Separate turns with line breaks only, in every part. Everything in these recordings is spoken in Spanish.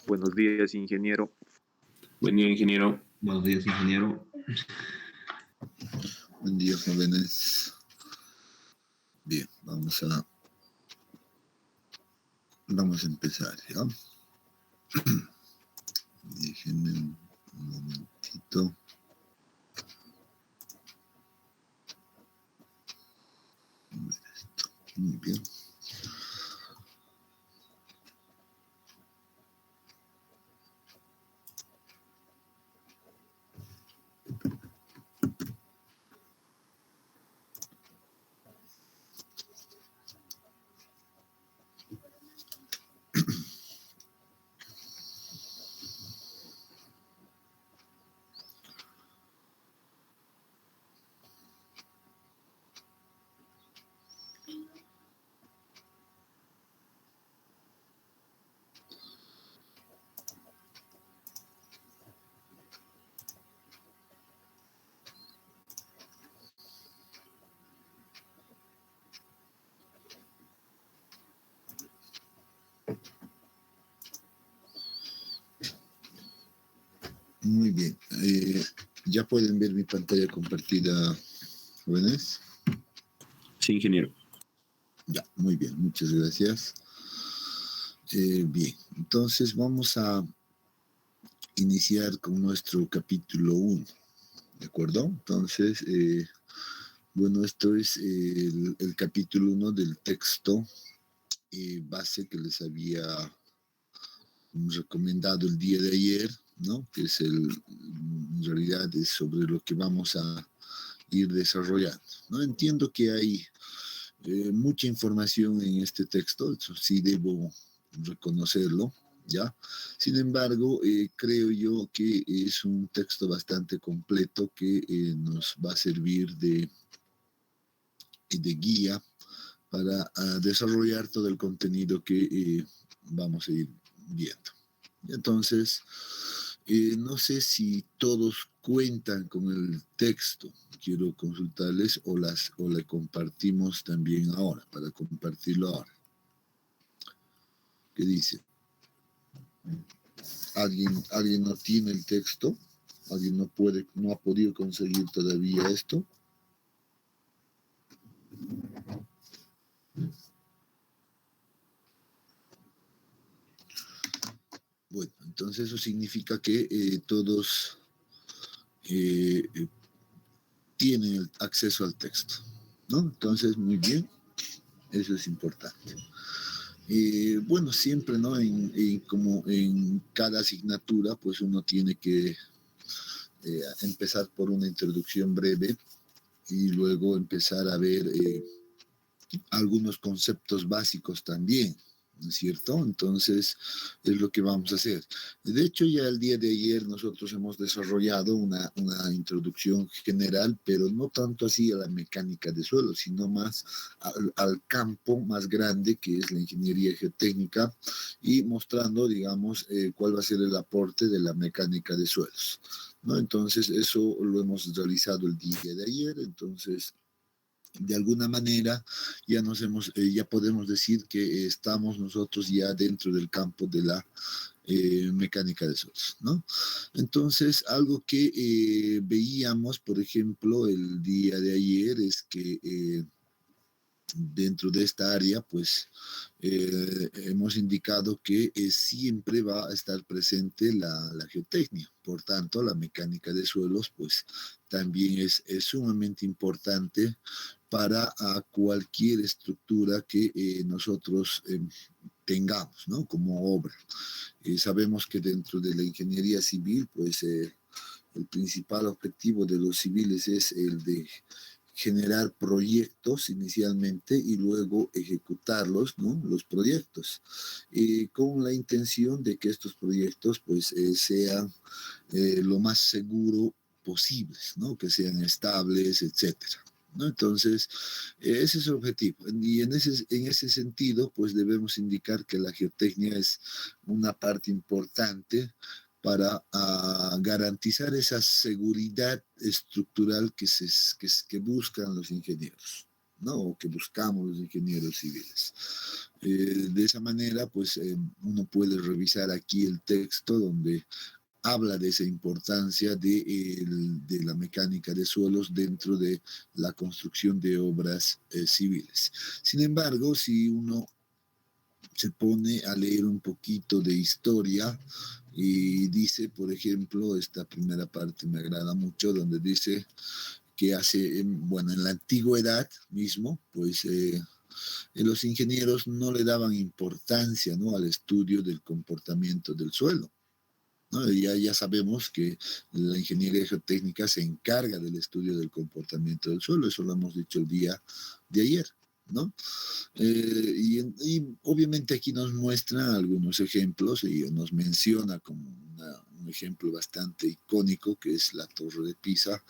Buenos días, ingeniero.
Buen día, ingeniero.
Buenos días, ingeniero.
Buen día, jóvenes. Bien, vamos a empezar, ¿ya? Déjenme un momentito. A ver esto. Muy bien. Muy bien. ¿Ya pueden ver mi pantalla compartida, jóvenes?
Sí, ingeniero.
Ya, muy bien. Muchas gracias. Bien, entonces vamos a iniciar con nuestro capítulo 1, ¿de acuerdo? Entonces, bueno, esto es el capítulo 1 del texto base que les había recomendado el día de ayer, ¿no? Que es en realidad es sobre lo que vamos a ir desarrollando, ¿no? Entiendo que hay mucha información en este texto, eso sí debo reconocerlo, ¿ya? Sin embargo, creo yo que es un texto bastante completo que nos va a servir de guía para desarrollar todo el contenido que vamos a ir viendo. Entonces, no sé si todos cuentan con el texto. Quiero consultarles o le compartimos también ahora, para compartirlo ahora. ¿Qué dice? ¿Alguien no tiene el texto? ¿Alguien no ha podido conseguir todavía esto? Bueno, entonces eso significa que todos tienen el acceso al texto, ¿no? Entonces, muy bien, eso es importante. Bueno, siempre, ¿no? Como en cada asignatura, pues uno tiene que empezar por una introducción breve y luego empezar a ver algunos conceptos básicos también, ¿no es cierto? Entonces, es lo que vamos a hacer. De hecho, ya el día de ayer nosotros hemos desarrollado una introducción general, pero no tanto así a la mecánica de suelo, sino más al campo más grande que es la ingeniería geotécnica y mostrando, digamos, cuál va a ser el aporte de la mecánica de suelos, ¿no? Entonces, eso lo hemos realizado el día de ayer, entonces de alguna manera ya podemos decir que estamos nosotros ya dentro del campo de la mecánica de suelos, ¿no? Entonces, algo que veíamos, por ejemplo, el día de ayer es que dentro de esta área, pues hemos indicado que siempre va a estar presente la geotecnia. Por tanto, la mecánica de suelos, pues también es sumamente importante para cualquier estructura que nosotros tengamos, ¿no? Como obra. Sabemos que dentro de la ingeniería civil, pues el principal objetivo de los civiles es el de generar proyectos inicialmente y luego ejecutarlos, ¿no? Los proyectos, con la intención de que estos proyectos pues sean lo más seguro posibles, ¿no? Que sean estables, etcétera, ¿no? Entonces, ese es el objetivo. Y en ese sentido, pues debemos indicar que la geotecnia es una parte importante para garantizar esa seguridad estructural que buscan los ingenieros, ¿no? O que buscamos los ingenieros civiles. De esa manera, pues uno puede revisar aquí el texto donde habla de esa importancia de la mecánica de suelos dentro de la construcción de obras civiles. Sin embargo, si uno se pone a leer un poquito de historia y dice, por ejemplo, esta primera parte me agrada mucho, donde dice que bueno, en la antigüedad mismo, pues los ingenieros no le daban importancia, ¿no?, al estudio del comportamiento del suelo, ¿no? Ya sabemos que la ingeniería geotécnica se encarga del estudio del comportamiento del suelo, eso lo hemos dicho el día de ayer, ¿no? Y obviamente aquí nos muestra algunos ejemplos y nos menciona como un ejemplo bastante icónico, que es la Torre de Pisa,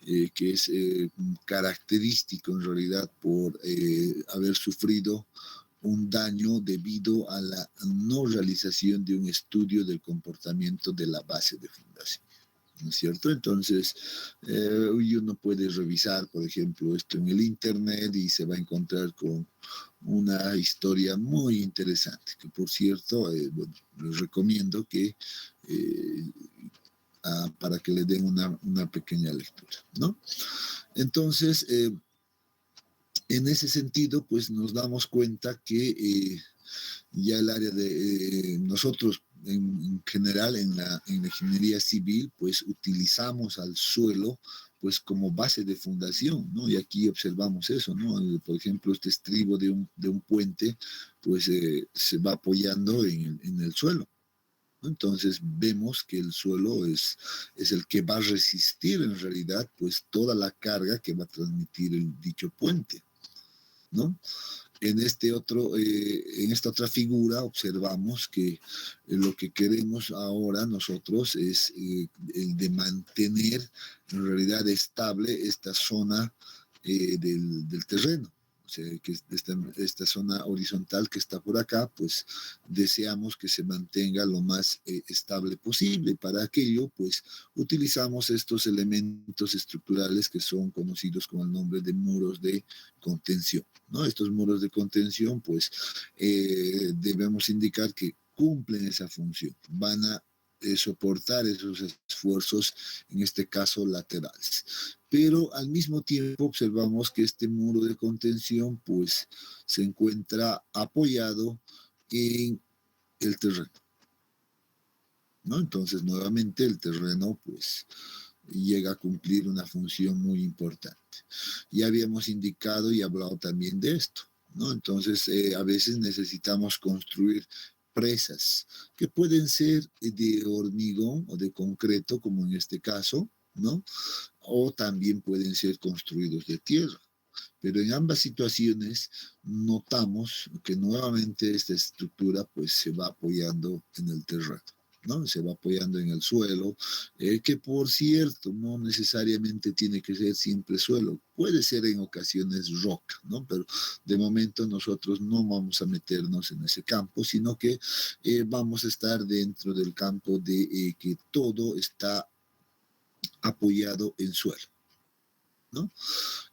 que es característico en realidad por haber sufrido un daño debido a la no realización de un estudio del comportamiento de la base de fundación, ¿no es cierto? Entonces, uno puede revisar, por ejemplo, esto en el Internet y se va a encontrar con una historia muy interesante, que por cierto, bueno, les recomiendo que para que le den una pequeña lectura, ¿no? Entonces, en ese sentido, pues nos damos cuenta que ya el área de nosotros en general en la ingeniería civil, pues utilizamos al suelo pues como base de fundación, ¿no? Y aquí observamos eso, ¿no? Por ejemplo, este estribo de un puente, pues se va apoyando en el suelo, ¿no? Entonces vemos que el suelo es el que va a resistir en realidad pues toda la carga que va a transmitir dicho puente, ¿no? En esta otra figura observamos que lo que queremos ahora nosotros es el de mantener en realidad estable esta zona del terreno. O sea, que esta zona horizontal que está por acá, pues deseamos que se mantenga lo más estable posible. Para aquello, pues utilizamos estos elementos estructurales que son conocidos con el nombre de muros de contención, ¿no? Estos muros de contención, pues debemos indicar que cumplen esa función, van a soportar esos esfuerzos, en este caso laterales. Pero al mismo tiempo observamos que este muro de contención, pues, se encuentra apoyado en el terreno, ¿no? Entonces, nuevamente, el terreno, pues, llega a cumplir una función muy importante. Ya habíamos indicado y hablado también de esto, ¿no? Entonces, a veces necesitamos construir presas que pueden ser de hormigón o de concreto, como en este caso, ¿no? O también pueden ser construidos de tierra. Pero en ambas situaciones notamos que nuevamente esta estructura pues se va apoyando en el terreno, ¿no? Se va apoyando en el suelo, que por cierto no necesariamente tiene que ser siempre suelo, puede ser en ocasiones roca, ¿no? Pero de momento nosotros no vamos a meternos en ese campo, sino que vamos a estar dentro del campo de que todo está apoyado en suelo, ¿no?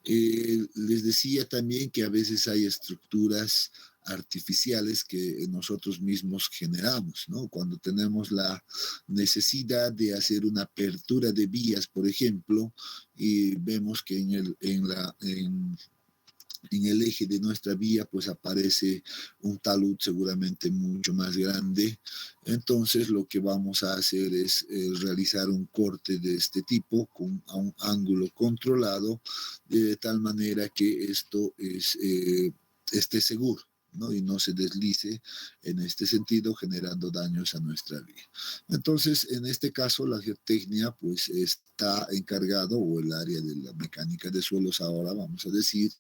Les decía también que a veces hay estructuras artificiales que nosotros mismos generamos, ¿no? Cuando tenemos la necesidad de hacer una apertura de vías, por ejemplo, y vemos que en el eje de nuestra vía pues aparece un talud seguramente mucho más grande. Entonces lo que vamos a hacer es realizar un corte de este tipo a un ángulo controlado, de tal manera que esto esté seguro, ¿no? Y no se deslice en este sentido, generando daños a nuestra vía. Entonces, en este caso, la geotecnia pues está encargado, o el área de la mecánica de suelos ahora, vamos a decir,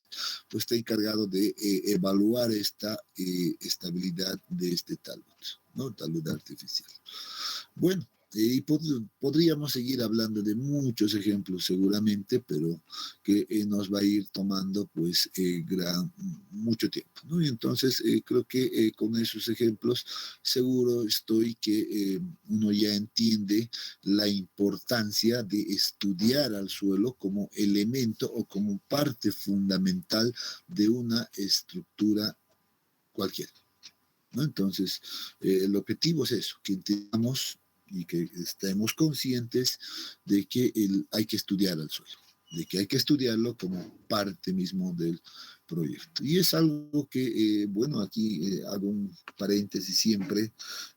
pues está encargado de evaluar esta estabilidad de este talud, ¿no? Talud artificial. Bueno, Y podríamos seguir hablando de muchos ejemplos seguramente, pero que nos va a ir tomando pues mucho tiempo, ¿no? Y entonces creo que con esos ejemplos seguro estoy que uno ya entiende la importancia de estudiar al suelo como elemento o como parte fundamental de una estructura cualquiera, ¿no? Entonces, el objetivo es eso, que entendamos y que estemos conscientes de que hay que estudiar al suelo, de que hay que estudiarlo como parte mismo del proyecto. Y es algo que, bueno, aquí hago un paréntesis siempre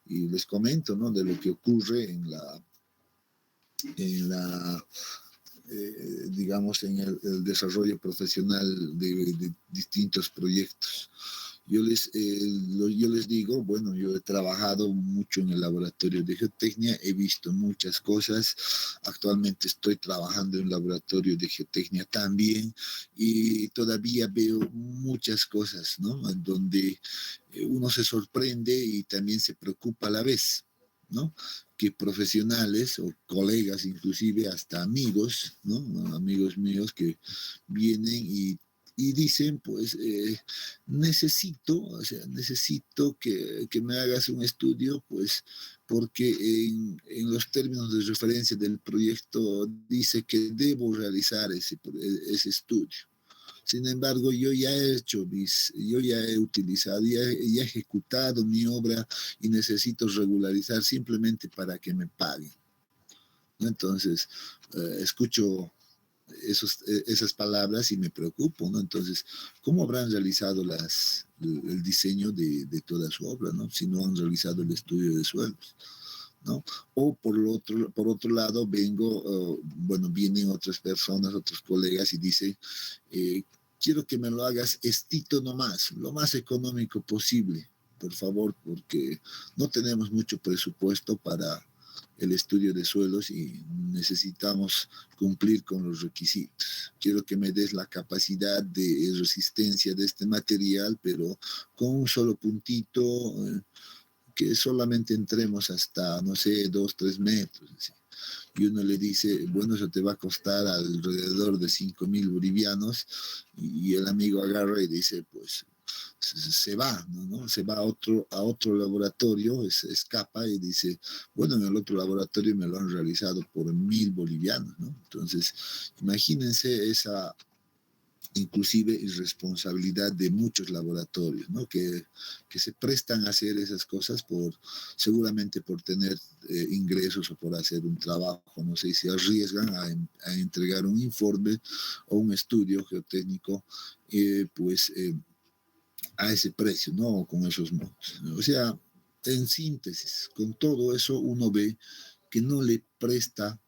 y les comento, ¿no? De lo que ocurre en la digamos, en el desarrollo profesional de distintos proyectos. Yo les digo, bueno, yo he trabajado mucho en el laboratorio de geotecnia, he visto muchas cosas, actualmente estoy trabajando en un laboratorio de geotecnia también y todavía veo muchas cosas, ¿no? En donde uno se sorprende y también se preocupa a la vez, ¿no? Que profesionales o colegas, inclusive hasta amigos, ¿no? Amigos míos que vienen y dicen, pues, necesito que me hagas un estudio, pues, porque en los términos de referencia del proyecto dice que debo realizar ese estudio. Sin embargo, yo ya he utilizado, ya he ejecutado mi obra y necesito regularizar simplemente para que me paguen, ¿no? Entonces, escucho esas palabras y me preocupo, ¿no? Entonces, ¿cómo habrán realizado el diseño de toda su obra, ¿no? Si no han realizado el estudio de suelos, ¿no? O por otro lado, bueno, vienen otras personas, otros colegas y dicen, quiero que me lo hagas estito nomás, lo más económico posible, por favor, porque no tenemos mucho presupuesto para el estudio de suelos y necesitamos cumplir con los requisitos. Quiero que me des la capacidad de resistencia de este material, pero con un solo puntito, que solamente entremos hasta, no sé, 2, 3 metros. Así. Y uno le dice, bueno, eso te va a costar alrededor de 5.000 bolivianos, y el amigo agarra y dice, pues se va, ¿no? Se va a otro laboratorio, se escapa y dice, bueno, en el otro laboratorio me lo han realizado por 1.000 bolivianos, ¿no? Entonces, imagínense esa inclusive irresponsabilidad de muchos laboratorios, ¿no? Que se prestan a hacer esas cosas seguramente por tener ingresos o por hacer un trabajo, no sé, si arriesgan a entregar un informe o un estudio geotécnico, pues a ese precio, ¿no? Con esos montos. O sea, en síntesis, con todo eso uno ve que no le presta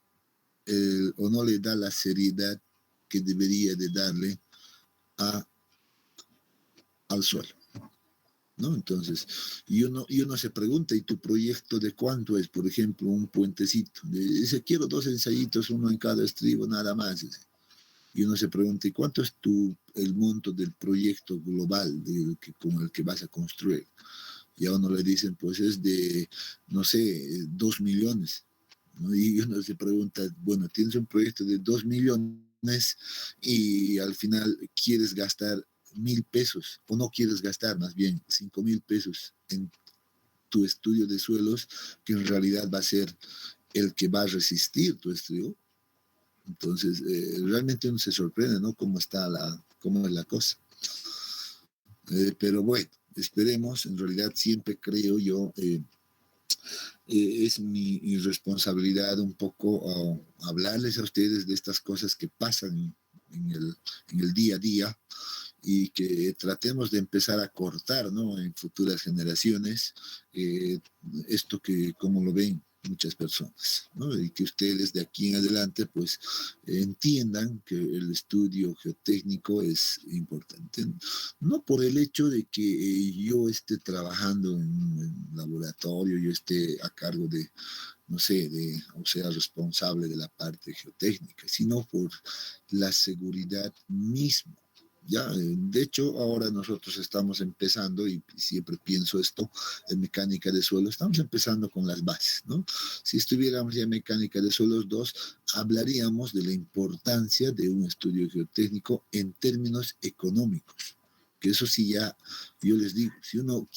o no le da la seriedad que debería de darle a, al suelo, ¿no? Entonces, y uno se pregunta, ¿y tu proyecto de cuánto es? Por ejemplo, un puentecito. Dice, quiero 2 ensayitos, uno en cada estribo, nada más. Dice. Y uno se pregunta, ¿y cuánto es el monto del proyecto global con el que vas a construir? Y a uno le dicen, pues es de, no sé, 2 millones, ¿no? Y uno se pregunta, bueno, tienes un proyecto de 2 millones y al final quieres gastar 1.000 pesos, o no quieres gastar más bien 5.000 pesos en tu estudio de suelos, que en realidad va a ser el que va a resistir tu estudio. Entonces, realmente uno se sorprende, ¿no? Cómo es la cosa. Pero bueno, esperemos, en realidad siempre creo yo, es mi irresponsabilidad un poco hablarles a ustedes de estas cosas que pasan en el día a día, y que tratemos de empezar a cortar, ¿no? En futuras generaciones, eh, esto que, como lo ven muchas personas, ¿no? Y que ustedes de aquí en adelante pues entiendan que el estudio geotécnico es importante, no por el hecho de que yo esté trabajando en un laboratorio, yo esté a cargo de, no sé, o sea, responsable de la parte geotécnica, sino por la seguridad misma Ya, de hecho, ahora nosotros estamos empezando, y siempre pienso esto, en mecánica de suelo, estamos empezando con las bases, ¿no? Si estuviéramos ya en mecánica de suelos 2, hablaríamos de la importancia de un estudio geotécnico en términos económicos, que eso sí ya, yo les digo, si uno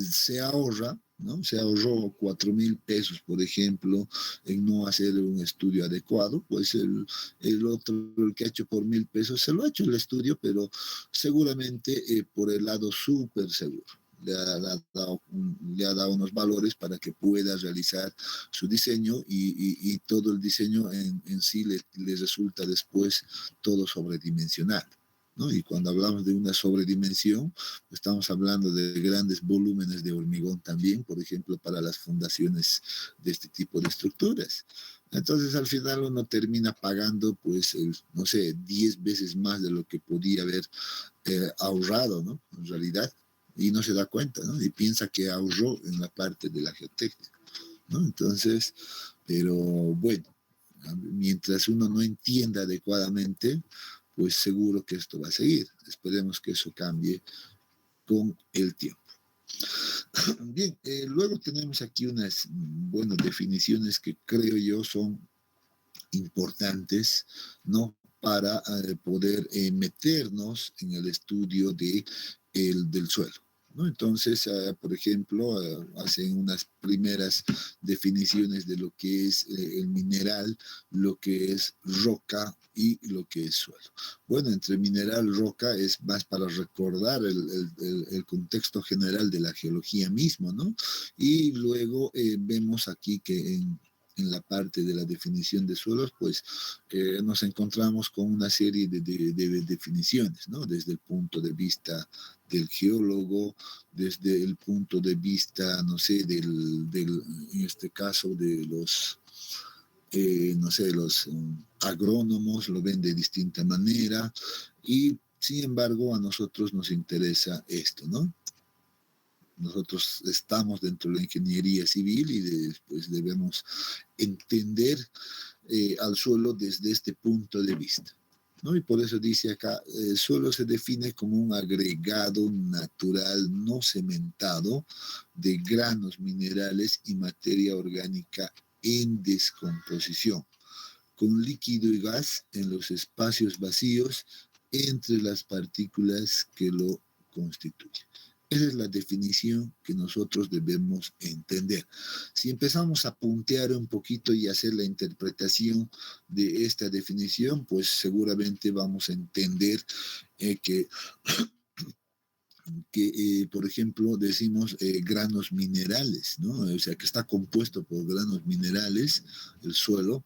se ahorra, ¿no? Se ahorró 4.000 pesos, por ejemplo, en no hacer un estudio adecuado, pues el otro, el que ha hecho por 1.000 pesos, se lo ha hecho el estudio, pero seguramente por el lado súper seguro. Le ha dado unos valores para que pueda realizar su diseño y todo el diseño en sí le resulta después todo sobredimensionado, ¿no? Y cuando hablamos de una sobredimensión, estamos hablando de grandes volúmenes de hormigón también, por ejemplo, para las fundaciones de este tipo de estructuras. Entonces, al final uno termina pagando, pues, no sé, 10 veces más de lo que podía haber ahorrado, ¿no? En realidad, y no se da cuenta, ¿no? Y piensa que ahorró en la parte de la geotécnica, ¿no? Entonces, pero bueno, mientras uno no entienda adecuadamente, pues seguro que esto va a seguir. Esperemos que eso cambie con el tiempo. Bien, luego tenemos aquí unas, bueno, definiciones que creo yo son importantes, ¿no? Para poder meternos en el estudio del suelo, ¿no? Entonces, por ejemplo, hacen unas primeras definiciones de lo que es el mineral, lo que es roca y lo que es suelo. Bueno, entre mineral, roca es más para recordar el contexto general de la geología mismo, ¿no? Y luego vemos aquí que en la parte de la definición de suelos, pues nos encontramos con una serie de definiciones, ¿no? Desde el punto de vista del geólogo, desde el punto de vista, no sé, en este caso de los, no sé, los agrónomos lo ven de distinta manera y sin embargo a nosotros nos interesa esto, ¿no? Nosotros estamos dentro de la ingeniería civil y después debemos entender al suelo desde este punto de vista, ¿no? Y por eso dice acá, el suelo se define como un agregado natural no cementado de granos minerales y materia orgánica en descomposición, con líquido y gas en los espacios vacíos entre las partículas que lo constituyen. Esa es la definición que nosotros debemos entender. Si empezamos a puntear un poquito y hacer la interpretación de esta definición, pues seguramente vamos a entender que por ejemplo, decimos granos minerales, ¿no? O sea, que está compuesto por granos minerales, el suelo,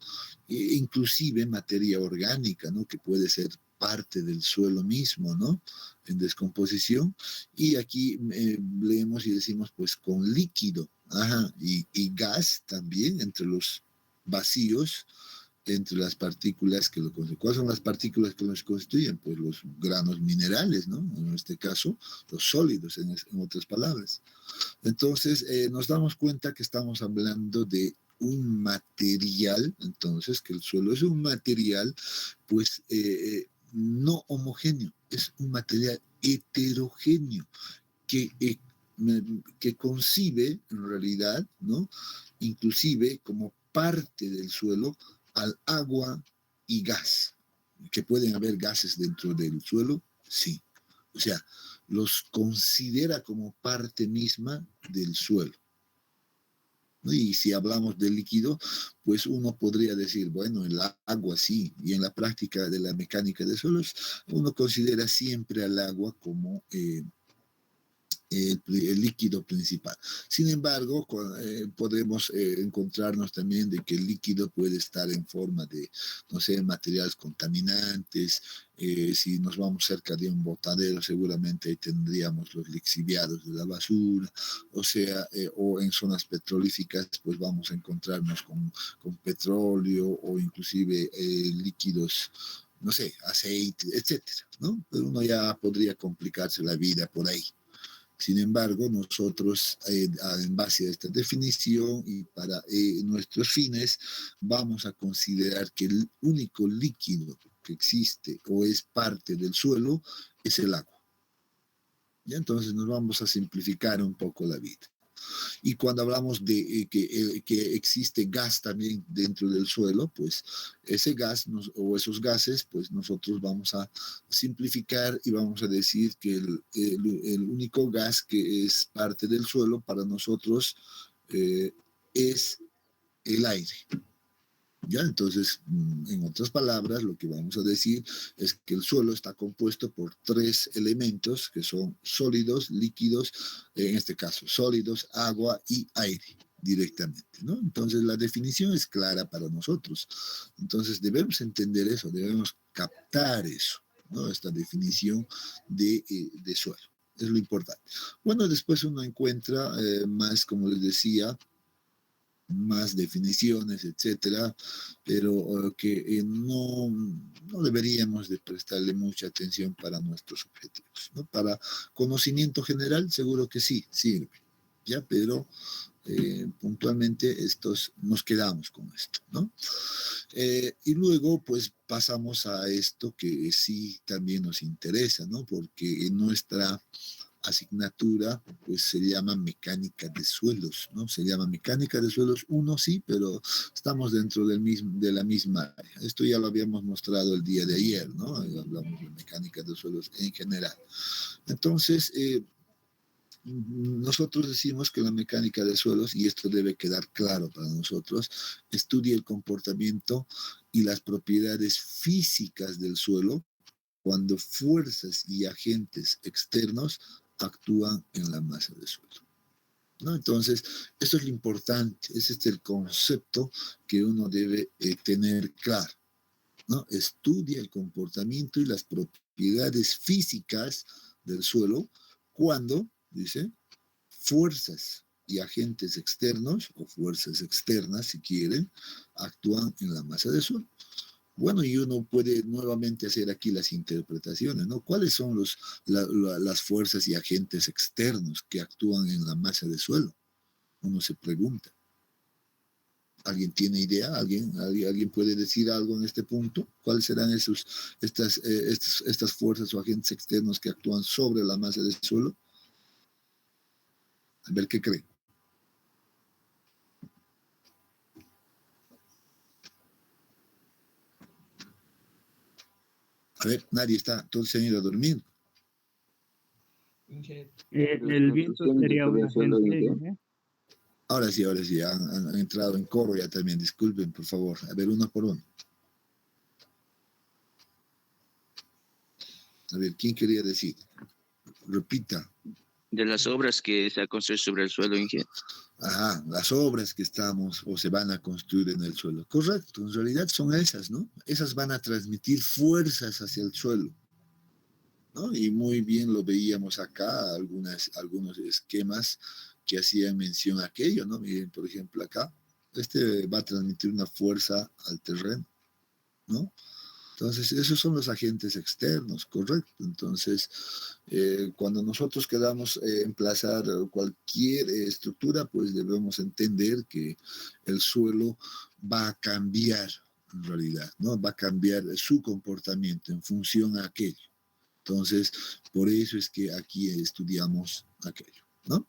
inclusive materia orgánica, ¿no? Que puede ser parte del suelo mismo, ¿no? En descomposición. Y aquí leemos y decimos, pues, con líquido, ajá, y gas también entre los vacíos, entre las partículas que lo constituyen. ¿Cuáles son las partículas que los constituyen? Pues los granos minerales, ¿no? En este caso, los sólidos, en otras palabras. Entonces, nos damos cuenta que estamos hablando de un material, entonces, que el suelo es un material, pues, no homogéneo, es un material heterogéneo que que concibe en realidad, ¿no? Inclusive como parte del suelo al agua y gas. ¿Que pueden haber gases dentro del suelo? Sí. O sea, los considera como parte misma del suelo, ¿no? Y si hablamos de líquido, pues uno podría decir, bueno, el agua sí, y en la práctica de la mecánica de suelos, uno considera siempre al agua como el líquido principal. Sin embargo, podemos encontrarnos también de que el líquido puede estar en forma de, no sé, materiales contaminantes. Si nos vamos cerca de un botadero, seguramente ahí tendríamos los lixiviados de la basura. O sea, o en zonas petrolíficas, pues vamos a encontrarnos con petróleo o inclusive líquidos, no sé, aceite, etcétera, ¿no? Pero uno ya podría complicarse la vida por ahí. Sin embargo, nosotros, en base a esta definición y para nuestros fines, vamos a considerar que el único líquido que existe o es parte del suelo es el agua. ¿Ya? Entonces nos vamos a simplificar un poco la vida. Y cuando hablamos de que existe gas también dentro del suelo, pues ese gas o esos gases, pues nosotros vamos a simplificar y vamos a decir que el único gas que es parte del suelo para nosotros es el aire. ¿Ya? Entonces, en otras palabras, lo que vamos a decir es que el suelo está compuesto por 3 elementos que son sólidos, líquidos, en este caso sólidos, agua y aire directamente, ¿no? Entonces, la definición es clara para nosotros. Entonces, debemos entender eso, debemos captar eso, ¿no? Esta definición de suelo. Es lo importante. Bueno, después uno encuentra más, como les decía, más definiciones, etcétera, pero que no deberíamos de prestarle mucha atención para nuestros objetivos, ¿no? Para conocimiento general, seguro que sí, sirve, ¿ya? Pero puntualmente nos quedamos con esto, ¿no? Y luego, pues, pasamos a esto que sí también nos interesa, ¿no? Porque en nuestra asignatura, pues se llama mecánica de suelos, ¿no? Se llama mecánica de suelos 1, sí, pero estamos dentro de la misma área. Esto ya lo habíamos mostrado el día de ayer, ¿no? Hablamos de mecánica de suelos en general. Entonces, nosotros decimos que la mecánica de suelos, y esto debe quedar claro para nosotros, estudia el comportamiento y las propiedades físicas del suelo cuando fuerzas y agentes externos actúan en la masa del suelo, ¿no? Entonces, esto es lo importante, ese es el concepto que uno debe tener claro, ¿no? Estudia el comportamiento y las propiedades físicas del suelo cuando, dice, fuerzas y agentes externos, o fuerzas externas, si quieren, actúan en la masa del suelo. Bueno, y uno puede nuevamente hacer aquí las interpretaciones, ¿no? ¿Cuáles son las fuerzas y agentes externos que actúan en la masa del suelo? Uno se pregunta. ¿Alguien tiene idea? ¿Alguien puede decir algo en este punto? ¿Cuáles serán estas fuerzas o agentes externos que actúan sobre la masa del suelo? A ver qué creen. A ver, nadie está, todos se han ido a dormir.
El viento sería un agente.
Ahora sí, han entrado en coro ya también, disculpen, por favor. A ver, uno por uno. A ver, ¿quién quería decir? Repita.
De las obras que se ha construido sobre el suelo, ingeniero.
Ajá, las obras que estamos o se van a construir en el suelo. Correcto, en realidad son esas, ¿no? Esas van a transmitir fuerzas hacia el suelo, ¿no? Y muy bien lo veíamos acá, algunos esquemas que hacían mención a aquello, ¿no? Miren, por ejemplo, acá, este va a transmitir una fuerza al terreno, ¿no? Entonces, esos son los agentes externos, correcto. Entonces, cuando nosotros queramos emplazar cualquier estructura, pues debemos entender que el suelo va a cambiar, en realidad, ¿no? Va a cambiar su comportamiento en función a aquello. Entonces, por eso es que aquí estudiamos aquello, ¿no?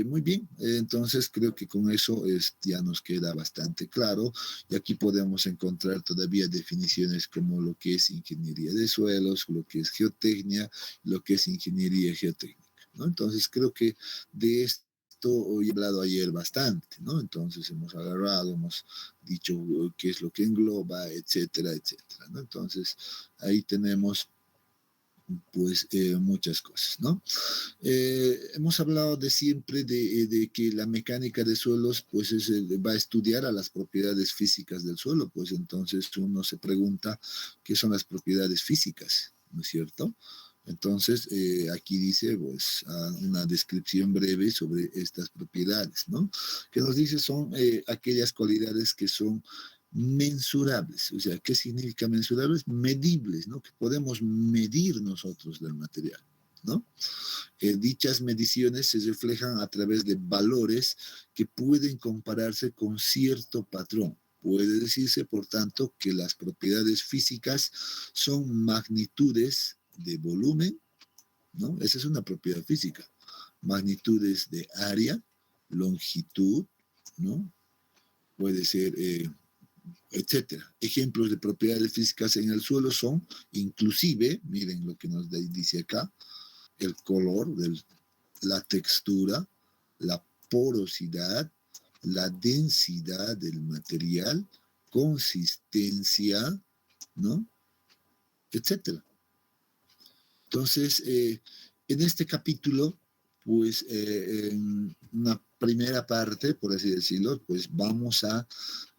Muy bien, entonces creo que con eso ya nos queda bastante claro y aquí podemos encontrar todavía definiciones como lo que es ingeniería de suelos, lo que es geotecnia, lo que es ingeniería geotécnica, ¿no? Entonces creo que de esto hoy he hablado ayer bastante, ¿no? Entonces hemos agarrado, hemos dicho qué es lo que engloba, etcétera, etcétera, ¿no? Entonces ahí tenemos pues muchas cosas, ¿no? Hemos hablado de siempre de que la mecánica de suelos pues va a estudiar a las propiedades físicas del suelo, pues entonces uno se pregunta qué son las propiedades físicas, ¿no es cierto? Entonces aquí dice pues una descripción breve sobre estas propiedades, ¿no? Que nos dice son aquellas cualidades que son mensurables. O sea, ¿qué significa mensurables? Medibles, ¿no? Que podemos medir nosotros del material, ¿no? Dichas mediciones se reflejan a través de valores que pueden compararse con cierto patrón. Puede decirse, por tanto, que las propiedades físicas son magnitudes de volumen, ¿no? Esa es una propiedad física. Magnitudes de área, longitud, ¿no? Puede ser, etcétera. Ejemplos de propiedades físicas en el suelo son, inclusive, miren lo que nos dice acá, el color, la textura, la porosidad, la densidad del material, consistencia, ¿no? Etcétera. Entonces, en este capítulo, pues, en una primera parte, por así decirlo, pues vamos a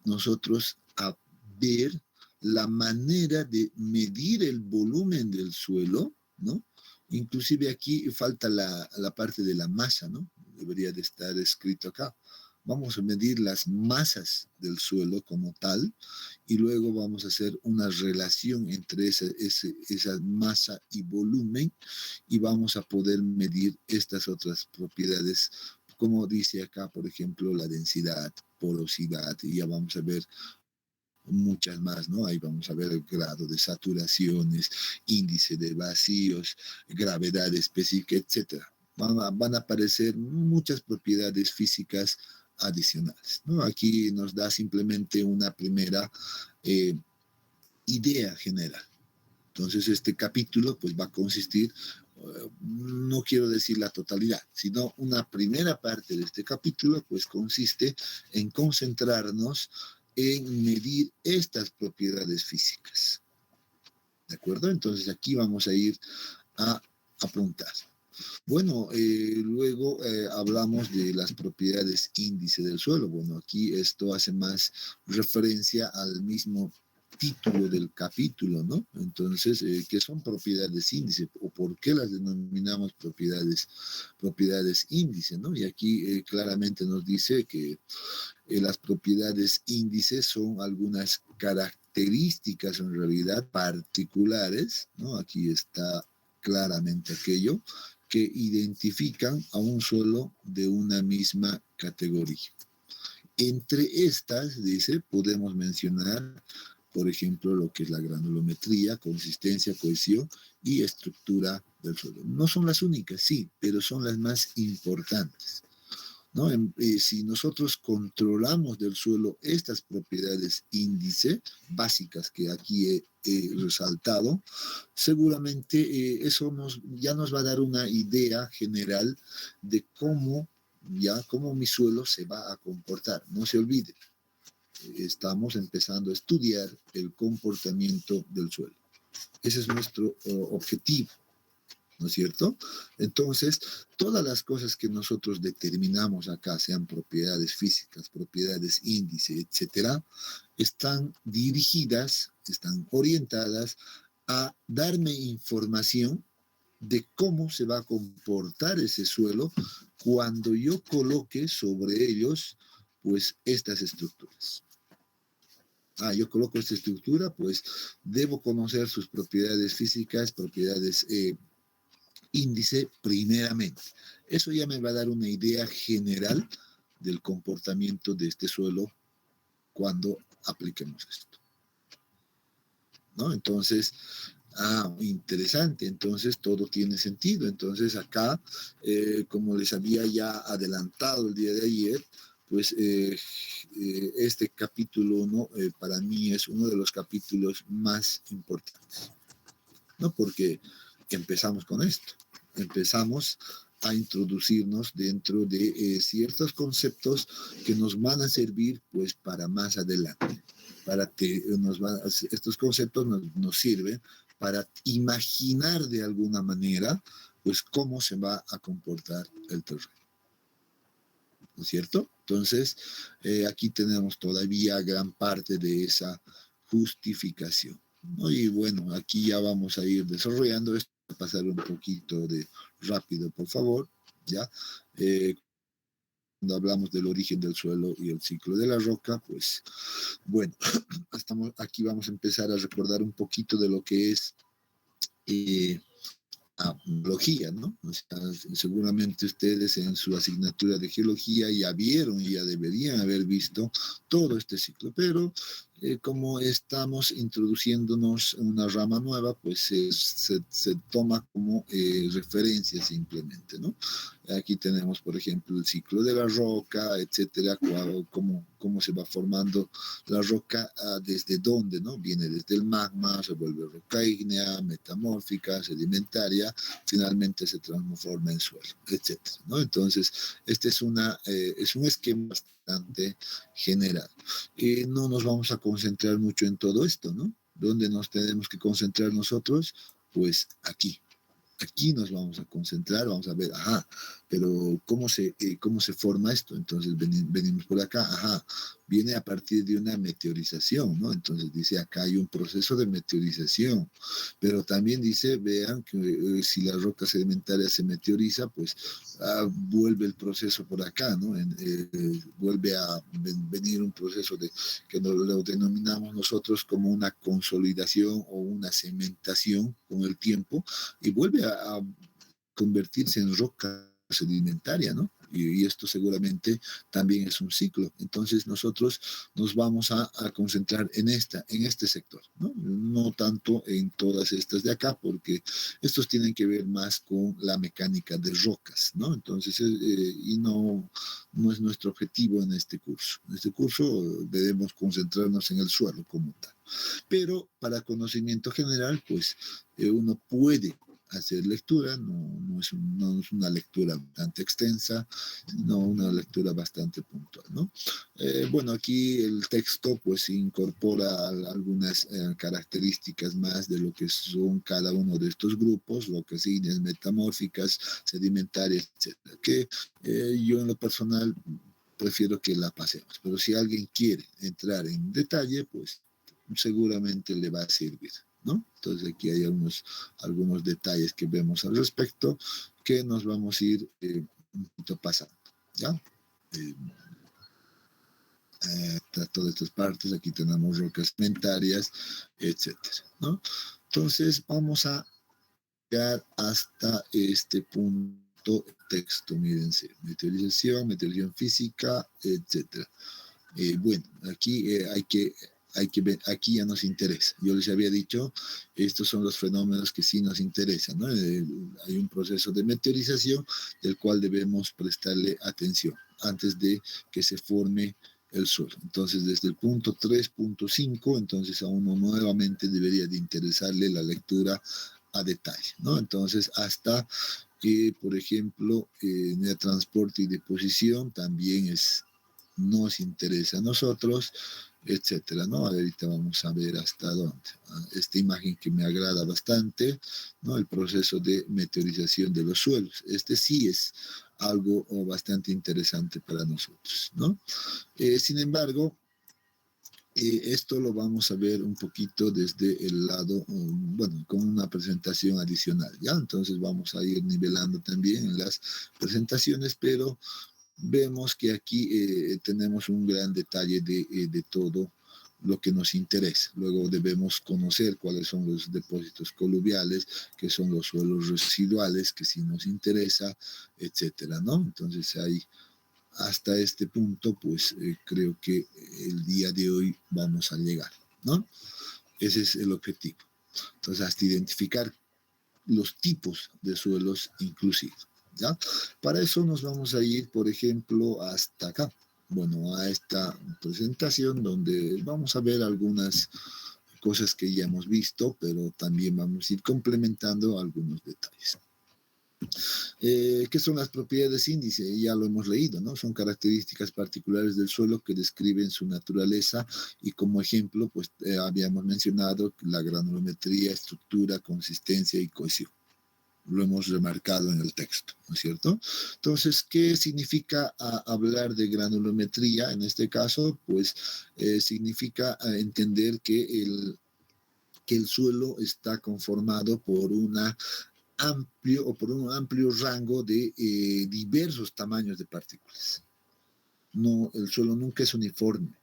nosotros a ver la manera de medir el volumen del suelo, ¿no? Inclusive aquí falta la parte de la masa, ¿no? Debería de estar escrito acá. Vamos a medir las masas del suelo como tal y luego vamos a hacer una relación entre esa masa y volumen y vamos a poder medir estas otras propiedades, como dice acá, por ejemplo, la densidad, porosidad, y ya vamos a ver muchas más, ¿no? Ahí vamos a ver el grado de saturaciones, índice de vacíos, gravedad específica, etcétera. Van a aparecer muchas propiedades físicas adicionales, ¿no? Aquí nos da simplemente una primera idea general. Entonces este capítulo pues va a consistir, no quiero decir la totalidad, sino una primera parte de este capítulo pues consiste en concentrarnos en medir estas propiedades físicas. ¿De acuerdo? Entonces aquí vamos a ir a apuntar. Bueno, luego hablamos de las propiedades índice del suelo. Bueno, aquí esto hace más referencia al mismo título del capítulo, ¿no? Entonces, ¿qué son propiedades índice? ¿O por qué las denominamos propiedades índice, ¿no? Y aquí claramente nos dice que las propiedades índices son algunas características en realidad particulares, ¿no? Aquí está claramente aquello que identifican a un suelo de una misma categoría. Entre estas, dice, podemos mencionar, por ejemplo, lo que es la granulometría, consistencia, cohesión y estructura del suelo. No son las únicas, sí, pero son las más importantes, ¿no? Si nosotros controlamos del suelo estas propiedades índice básicas que aquí he resaltado, seguramente eso ya nos va a dar una idea general de cómo mi suelo se va a comportar. No se olvide, estamos empezando a estudiar el comportamiento del suelo. Ese es nuestro objetivo, ¿no es cierto? Entonces, todas las cosas que nosotros determinamos acá, sean propiedades físicas, propiedades índice, etcétera, están dirigidas, están orientadas a darme información de cómo se va a comportar ese suelo cuando yo coloque sobre ellos, pues, estas estructuras. Yo coloco esta estructura, pues, debo conocer sus propiedades físicas, propiedades índice primeramente. Eso ya me va a dar una idea general del comportamiento de este suelo cuando apliquemos esto, ¿no? Entonces, interesante, entonces todo tiene sentido. Entonces acá, como les había ya adelantado el día de ayer, pues este capítulo 1 para mí es uno de los capítulos más importantes, ¿no? Porque empezamos con esto. Empezamos a introducirnos dentro de ciertos conceptos que nos van a servir pues para más adelante. Estos conceptos nos sirven para imaginar de alguna manera pues cómo se va a comportar el terreno. ¿No es cierto? Entonces, aquí tenemos todavía gran parte de esa justificación, ¿no? Y bueno, aquí ya vamos a ir desarrollando esto, pasar un poquito de rápido, por favor, ¿ya? Cuando hablamos del origen del suelo y el ciclo de la roca, pues, bueno, aquí vamos a empezar a recordar un poquito de lo que es geología, ¿no? O sea, seguramente ustedes en su asignatura de geología ya vieron, ya deberían haber visto todo este ciclo, pero como estamos introduciéndonos en una rama nueva, pues se toma como referencia simplemente, ¿no? Aquí tenemos, por ejemplo, el ciclo de la roca, etcétera, cómo se va formando la roca, desde dónde, ¿no? Viene desde el magma, se vuelve roca ígnea, metamórfica, sedimentaria, finalmente se transforma en suelo, etcétera, ¿no? Entonces, este es un esquema bastante general. No nos vamos a concentrar mucho en todo esto, ¿no? ¿Dónde nos tenemos que concentrar nosotros? Pues aquí. Aquí nos vamos a concentrar, vamos a ver, pero ¿cómo se forma esto? Entonces venimos por acá, viene a partir de una meteorización, ¿no? Entonces dice, acá hay un proceso de meteorización, pero también dice, vean que si la roca sedimentaria se meteoriza, pues vuelve el proceso por acá, ¿no? Vuelve a venir un proceso que lo denominamos nosotros como una consolidación o una cementación con el tiempo, y vuelve a convertirse en roca sedimentaria, ¿no? Y esto seguramente también es un ciclo. Entonces nosotros nos vamos a concentrar en este sector, ¿no? No tanto en todas estas de acá, porque estos tienen que ver más con la mecánica de rocas, ¿no? Entonces, y no es nuestro objetivo en este curso. En este curso debemos concentrarnos en el suelo como tal. Pero para conocimiento general, pues uno puede hacer lectura, no es una lectura bastante extensa, sino una lectura bastante puntual, ¿no? Bueno, aquí el texto pues incorpora algunas características más de lo que son cada uno de estos grupos, rocas ígneas, metamórficas, sedimentarias, etcétera, que yo en lo personal prefiero que la pasemos, pero si alguien quiere entrar en detalle, pues seguramente le va a servir, ¿no? Entonces aquí hay algunos detalles que vemos al respecto que nos vamos a ir un poquito pasando, ¿ya? Todas estas partes, aquí tenemos rocas sedimentarias, etcétera, ¿no? Entonces vamos a llegar hasta este punto texto, mírense, meteorización física, etcétera. Bueno, aquí hay que ver, aquí ya nos interesa. Yo les había dicho, estos son los fenómenos que sí nos interesan, ¿no? Hay un proceso de meteorización del cual debemos prestarle atención antes de que se forme el suelo. Entonces, desde el punto 3.5, entonces a uno nuevamente debería de interesarle la lectura a detalle, ¿no? Entonces, hasta que, por ejemplo, en el transporte y deposición también nos interesa a nosotros, etcétera, ¿no? Ahorita vamos a ver hasta dónde. Esta imagen que me agrada bastante, ¿no? El proceso de meteorización de los suelos. Este sí es algo bastante interesante para nosotros, ¿no? Sin embargo, esto lo vamos a ver un poquito desde el lado, bueno, con una presentación adicional, ¿ya? Entonces vamos a ir nivelando también en las presentaciones, pero vemos que aquí tenemos un gran detalle de todo lo que nos interesa. Luego debemos conocer cuáles son los depósitos coluviales, que son los suelos residuales, que sí nos interesa, etcétera, ¿no? Entonces ahí, hasta este punto, pues creo que el día de hoy vamos a llegar, ¿no? Ese es el objetivo. Entonces, hasta identificar los tipos de suelos inclusivos, ¿ya? Para eso nos vamos a ir, por ejemplo, hasta acá. Bueno, a esta presentación donde vamos a ver algunas cosas que ya hemos visto, pero también vamos a ir complementando algunos detalles. ¿Qué son las propiedades índice? Ya lo hemos leído, ¿no? Son características particulares del suelo que describen su naturaleza y como ejemplo, pues habíamos mencionado la granulometría, estructura, consistencia y cohesión. Lo hemos remarcado en el texto, ¿no es cierto? Entonces, ¿qué significa hablar de granulometría? En este caso, pues significa entender que el suelo está conformado por un amplio rango de diversos tamaños de partículas. No, el suelo nunca es uniforme.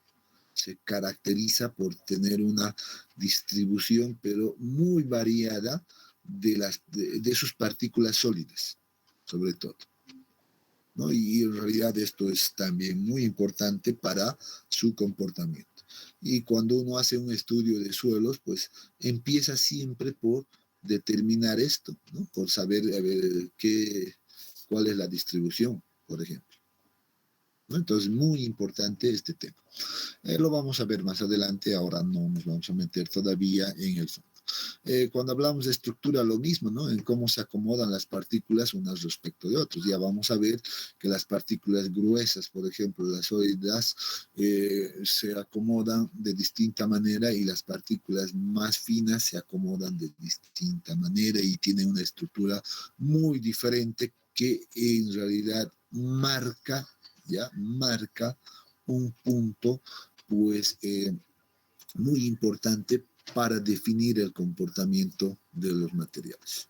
Se caracteriza por tener una distribución, pero muy variada de sus partículas sólidas, sobre todo, ¿no? Y en realidad esto es también muy importante para su comportamiento. Y cuando uno hace un estudio de suelos, pues empieza siempre por determinar esto, ¿no? Por saber a ver, cuál es la distribución, por ejemplo, ¿no? Entonces, muy importante este tema. Lo vamos a ver más adelante, ahora no nos vamos a meter todavía en el fondo. Cuando hablamos de estructura, lo mismo, ¿no? En cómo se acomodan las partículas unas respecto de otras. Ya vamos a ver que las partículas gruesas, por ejemplo, las sólidas, se acomodan de distinta manera y las partículas más finas se acomodan de distinta manera y tienen una estructura muy diferente que en realidad marca un punto, pues, muy importante para definir el comportamiento de los materiales.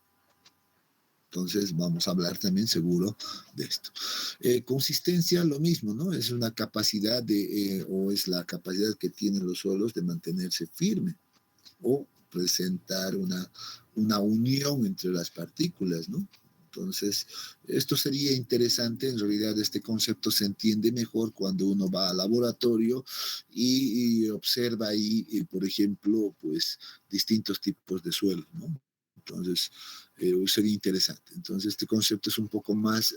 Entonces vamos a hablar también seguro de esto. Consistencia, lo mismo, ¿no? Es una capacidad o es la capacidad que tienen los suelos de mantenerse firme o presentar una unión entre las partículas, ¿no? Entonces, esto sería interesante. En realidad, este concepto se entiende mejor cuando uno va al laboratorio y observa ahí, por ejemplo, pues distintos tipos de suelo, ¿no? Entonces, sería interesante. Entonces, este concepto es un poco más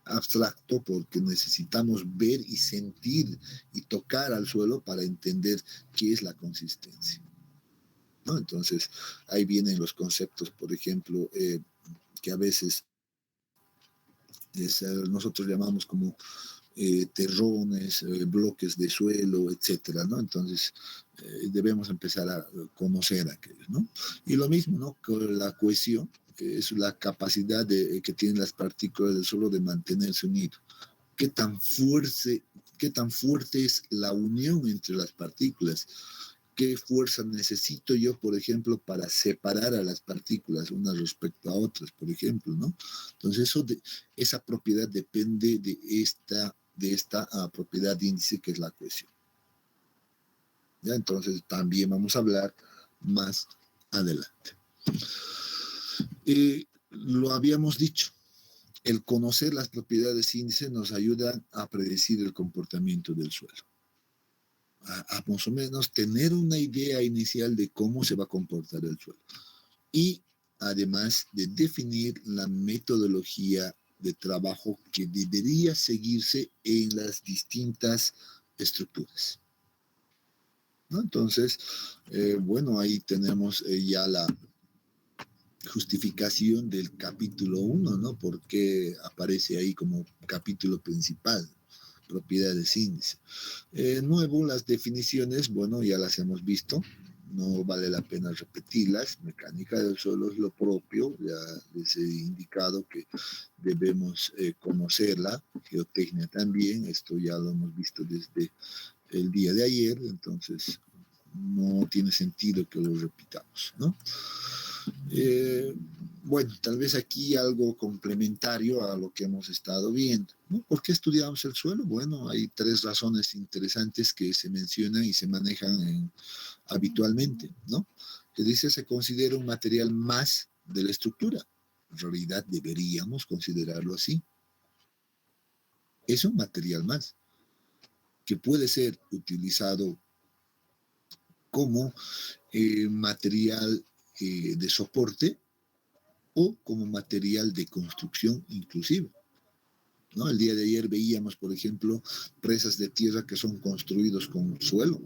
abstracto porque necesitamos ver y sentir y tocar al suelo para entender qué es la consistencia, ¿no? Entonces, ahí vienen los conceptos, por ejemplo, que a veces nosotros llamamos como terrones, bloques de suelo, etcétera, ¿no? Entonces, debemos empezar a conocer aquello, ¿no? Y lo mismo, ¿no? Con la cohesión, que es la capacidad que tienen las partículas del suelo de mantenerse unido. ¿Qué tan fuerte es la unión entre las partículas? ¿Qué fuerza necesito yo, por ejemplo, para separar a las partículas unas respecto a otras, por ejemplo, ¿no? Entonces, esa propiedad depende de esta propiedad índice que es la cohesión. ¿Ya? Entonces, también vamos a hablar más adelante. Lo habíamos dicho, el conocer las propiedades índice nos ayuda a predecir el comportamiento del suelo. A más o menos tener una idea inicial de cómo se va a comportar el suelo. Y además de definir la metodología de trabajo que debería seguirse en las distintas estructuras, ¿no? Entonces, bueno, ahí tenemos ya la justificación del capítulo 1, ¿no? Porque aparece ahí como capítulo principal, propiedades índice. Nuevo, las definiciones, bueno, ya las hemos visto, no vale la pena repetirlas. Mecánica del suelo es lo propio, ya les he indicado que debemos conocerla. Geotecnia también, esto ya lo hemos visto desde el día de ayer, entonces no tiene sentido que lo repitamos, ¿no? Bueno, tal vez aquí algo complementario a lo que hemos estado viendo, ¿no? ¿Por qué estudiamos el suelo? Bueno, hay 3 razones interesantes que se mencionan y se manejan habitualmente, ¿no? Que dice, se considera un material más de la estructura. En realidad deberíamos considerarlo así. Es un material más que puede ser utilizado como material de soporte o como material de construcción inclusive, ¿no? El día de ayer veíamos, por ejemplo, presas de tierra que son construidos con suelo.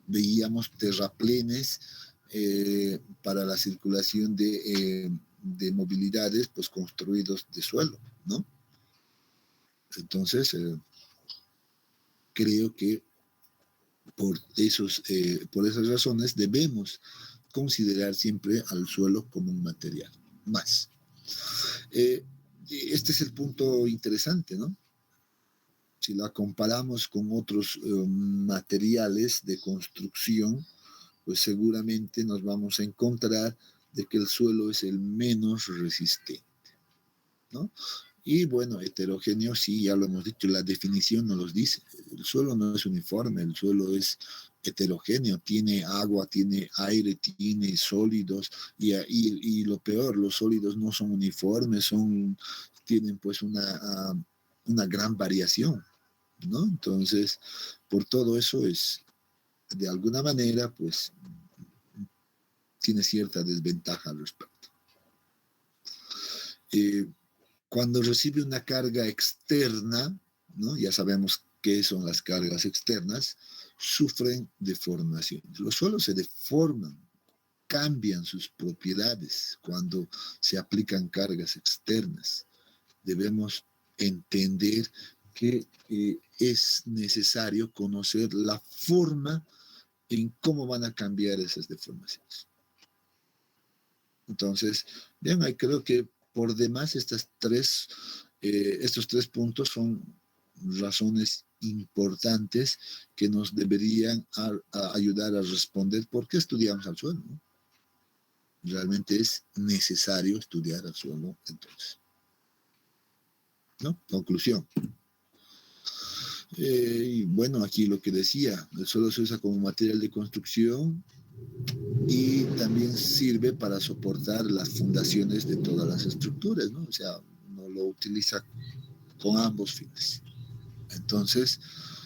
Veíamos terraplenes para la circulación de movilidades, pues construidos de suelo, ¿no? Entonces, creo que por esas razones debemos considerar siempre al suelo como un material más. Este es el punto interesante, ¿no? Si la comparamos con otros materiales de construcción, pues seguramente nos vamos a encontrar de que el suelo es el menos resistente, ¿no? Y bueno, heterogéneo, sí, ya lo hemos dicho, la definición nos los dice. El suelo no es uniforme, el suelo es heterogéneo, tiene agua, tiene aire, tiene sólidos, y lo peor, los sólidos no son uniformes, tienen pues una gran variación, ¿no? Entonces, por todo eso de alguna manera, pues, tiene cierta desventaja al respecto. Cuando recibe una carga externa, ¿no? Ya sabemos qué son las cargas externas, sufren deformaciones. Los suelos se deforman, cambian sus propiedades cuando se aplican cargas externas. Debemos entender que es necesario conocer la forma en cómo van a cambiar esas deformaciones. Entonces, bien, ahí creo que por demás estos tres puntos son razones importantes que nos deberían ayudar a responder por qué estudiamos al suelo, ¿no? Realmente es necesario estudiar al suelo, entonces, ¿no? Conclusión. Y bueno, aquí lo que decía, el suelo se usa como material de construcción y también sirve para soportar las fundaciones de todas las estructuras, ¿no? O sea, no lo utiliza con ambos fines. Entonces,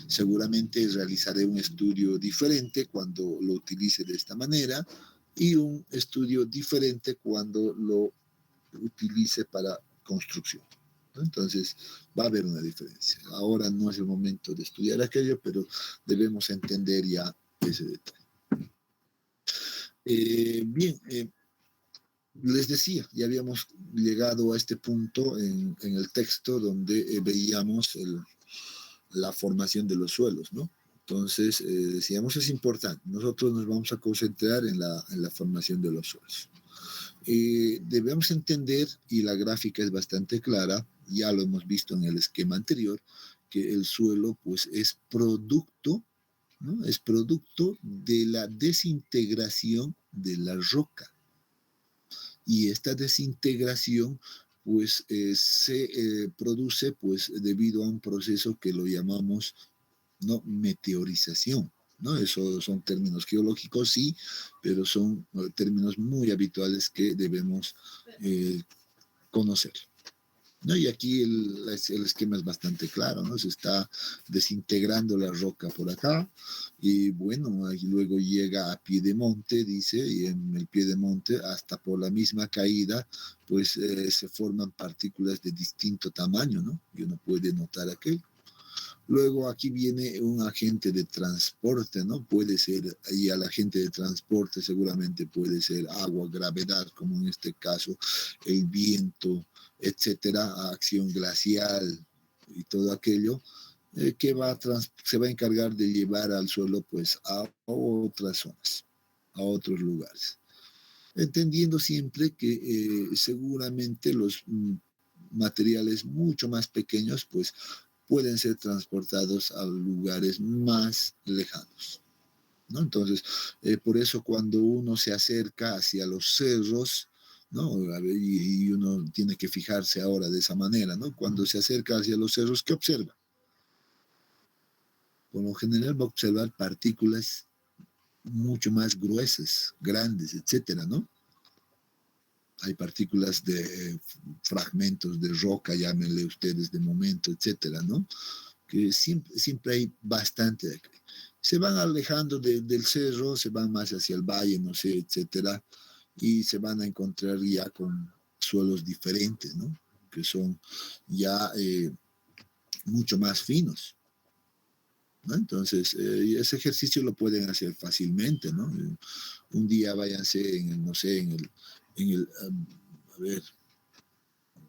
seguramente realizaré un estudio diferente cuando lo utilice de esta manera y un estudio diferente cuando lo utilice para construcción. Entonces, va a haber una diferencia. Ahora no es el momento de estudiar aquello, pero debemos entender ya ese detalle. Bien, les decía, ya habíamos llegado a este punto en el texto donde veíamos la formación de los suelos, ¿no? Entonces, decíamos, es importante. Nosotros nos vamos a concentrar en la formación de los suelos. Debemos entender, y la gráfica es bastante clara, ya lo hemos visto en el esquema anterior, que el suelo pues es producto, ¿no? Es producto de la desintegración de la roca. Y esta desintegración pues se produce pues debido a un proceso que lo llamamos, ¿no?, meteorización, ¿no? Esos son términos geológicos, sí, pero son términos muy habituales que debemos conocer, ¿no? Y aquí el esquema es bastante claro, ¿no? Se está desintegrando la roca por acá y bueno, ahí luego llega a Piedemonte, dice, y en el Piedemonte hasta por la misma caída pues se forman partículas de distinto tamaño, ¿no? Y uno puede notar aquello. Luego aquí viene un agente de transporte, ¿no? Puede ser, y al agente de transporte seguramente puede ser agua, gravedad, como en este caso, el viento, etcétera, acción glacial y todo aquello, que se va a encargar de llevar al suelo pues a otras zonas, a otros lugares. Entendiendo siempre que seguramente los materiales mucho más pequeños pues pueden ser transportados a lugares más lejanos, ¿no? Entonces, por eso cuando uno se acerca hacia los cerros, ¿no? Y uno tiene que fijarse ahora de esa manera, ¿no? Cuando se acerca hacia los cerros, ¿qué observa? Por lo general va a observar partículas mucho más gruesas, grandes, etcétera, ¿no? Hay partículas de fragmentos de roca, llámenle ustedes de momento, etcétera, ¿no? Que siempre hay bastante de aquí. Se van alejando del cerro, se van más hacia el valle, no sé, etcétera, y se van a encontrar ya con suelos diferentes, ¿no? Que son ya mucho más finos, ¿no? Entonces, ese ejercicio lo pueden hacer fácilmente, ¿no? Un día váyanse no sé, a ver,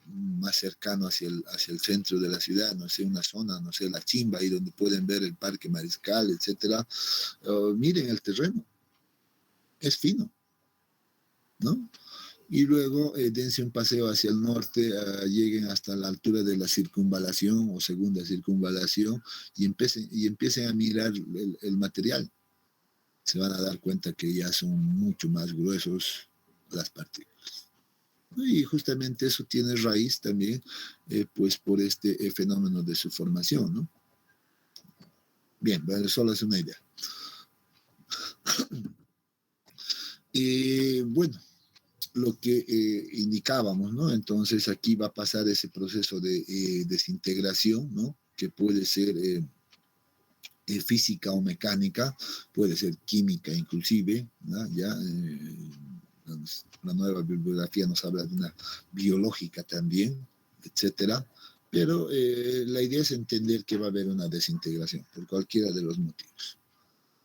más cercano hacia el centro de la ciudad, no sé, una zona, no sé, La Chimba, ahí donde pueden ver el Parque Mariscal, etcétera. Miren el terreno, es fino, ¿no? Y luego dense un paseo hacia el norte, lleguen hasta la altura de la circunvalación o segunda circunvalación y empiecen a mirar el material. Se van a dar cuenta que ya son mucho más gruesos las partículas. Y justamente eso tiene raíz también, pues por este fenómeno de su formación, ¿no? Bien, solo es una idea. Bueno, lo que indicábamos, ¿no? Entonces aquí va a pasar ese proceso de desintegración, ¿no? Que puede ser física o mecánica, puede ser química inclusive, ¿no? Ya la nueva bibliografía nos habla de una biológica también, etcétera. Pero la idea es entender que va a haber una desintegración por cualquiera de los motivos,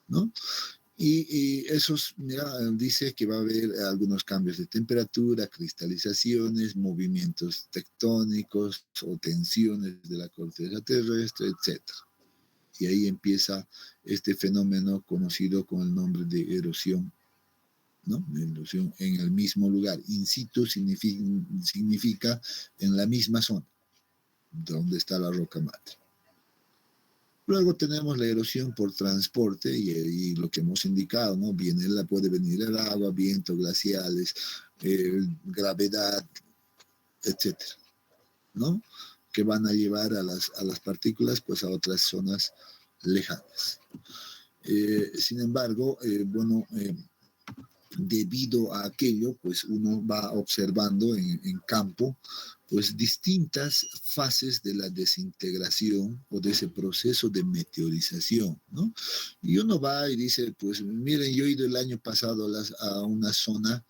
¿no? Y esos, mira, dice que va a haber algunos cambios de temperatura, cristalizaciones, movimientos tectónicos o tensiones de la corteza terrestre, etc. Y ahí empieza este fenómeno conocido con el nombre de erosión, ¿no? Erosión en el mismo lugar. In situ significa en la misma zona donde está la roca madre. Luego tenemos la erosión por transporte y lo que hemos indicado, ¿no? Puede venir el agua, viento, glaciales, gravedad, etcétera, ¿no? Que van a llevar a las partículas pues a otras zonas lejanas. Sin embargo, debido a aquello, pues uno va observando en campo pues distintas fases de la desintegración o de ese proceso de meteorización, ¿no? Y uno va y dice, pues miren, yo he ido el año pasado a una zona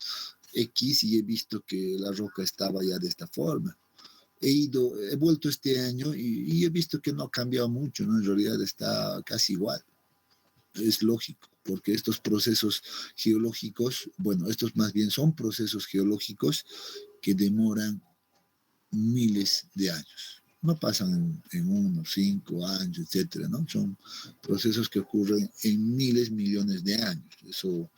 X y he visto que la roca estaba ya de esta forma. He vuelto este año y he visto que no ha cambiado mucho, ¿no? En realidad está casi igual. Es lógico, porque estos procesos geológicos, bueno, estos más bien son procesos geológicos que demoran miles de años. No pasan en 1, 5 años, etcétera, ¿no? Son procesos que ocurren en miles, millones de años. Eso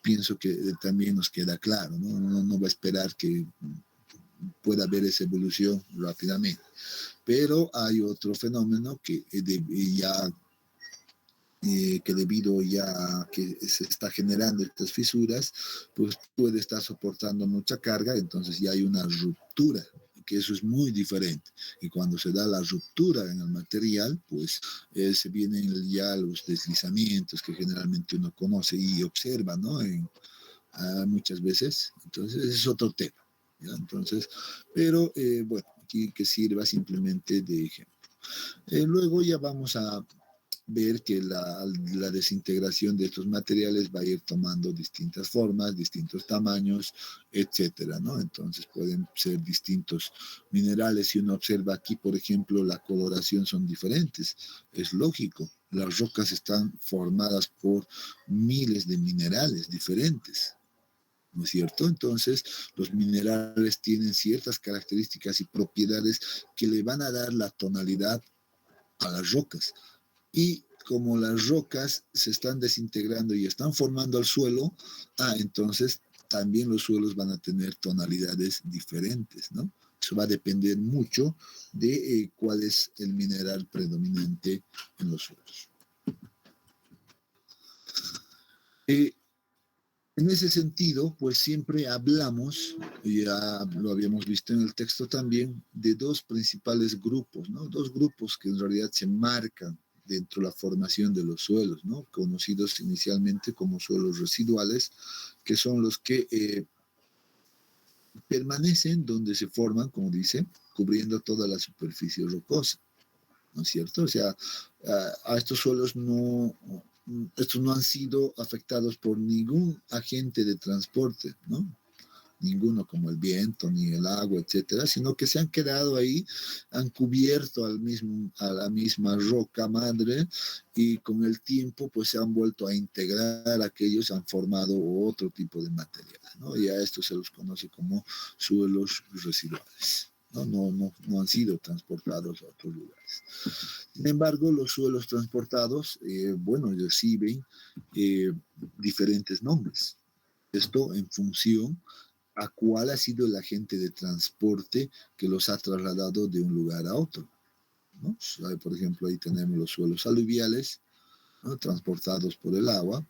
pienso que también nos queda claro, ¿no? Uno no va a esperar que pueda haber esa evolución rápidamente. Pero hay otro fenómeno que debido ya a que se está generando estas fisuras, pues puede estar soportando mucha carga, entonces ya hay una ruptura, que eso es muy diferente. Y cuando se da la ruptura en el material, pues se vienen ya los deslizamientos que generalmente uno conoce y observa, ¿no? Muchas veces. Entonces, ese es otro tema, ¿ya? Entonces, pero bueno, aquí que sirva simplemente de ejemplo. Luego ya vamos a ver que la desintegración de estos materiales va a ir tomando distintas formas, distintos tamaños, etcétera, ¿no? Entonces pueden ser distintos minerales. Si uno observa aquí, por ejemplo, la coloración son diferentes. Es lógico, las rocas están formadas por miles de minerales diferentes, ¿no es cierto? Entonces, los minerales tienen ciertas características y propiedades que le van a dar la tonalidad a las rocas. Y como las rocas se están desintegrando y están formando al suelo, entonces también los suelos van a tener tonalidades diferentes, ¿no? Eso va a depender mucho de cuál es el mineral predominante en los suelos. En ese sentido, pues siempre hablamos, ya lo habíamos visto en el texto también, de dos principales grupos, ¿no? Dos grupos que en realidad se marcan dentro de la formación de los suelos, ¿no? Conocidos inicialmente como suelos residuales, que son los que permanecen donde se forman, como dice, cubriendo toda la superficie rocosa, ¿no es cierto? O sea, a estos suelos estos no han sido afectados por ningún agente de transporte, ¿no? Ninguno como el viento, ni el agua, etcétera, sino que se han quedado ahí, han cubierto a la misma roca madre y con el tiempo pues se han vuelto a integrar aquellos, han formado otro tipo de material, ¿no? Y a esto se los conoce como suelos residuales. No han sido transportados a otros lugares. Sin embargo, los suelos transportados, reciben diferentes nombres. Esto en función a cuál ha sido el agente de transporte que los ha trasladado de un lugar a otro, ¿no? Por ejemplo, ahí tenemos los suelos aluviales, ¿no? Transportados por el agua,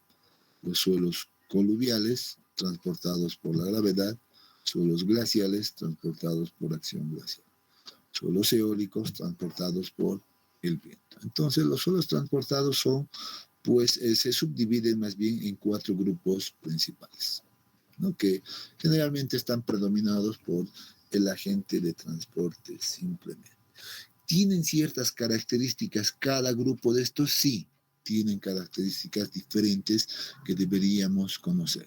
los suelos coluviales, transportados por la gravedad, suelos glaciales, transportados por acción glacial, suelos eólicos, transportados por el viento. Entonces, los suelos transportados son pues se subdividen más bien en 4 grupos principales, ¿no? Que generalmente están predominados por el agente de transporte simplemente. ¿Tienen ciertas características cada grupo de estos? Sí, tienen características diferentes que deberíamos conocer.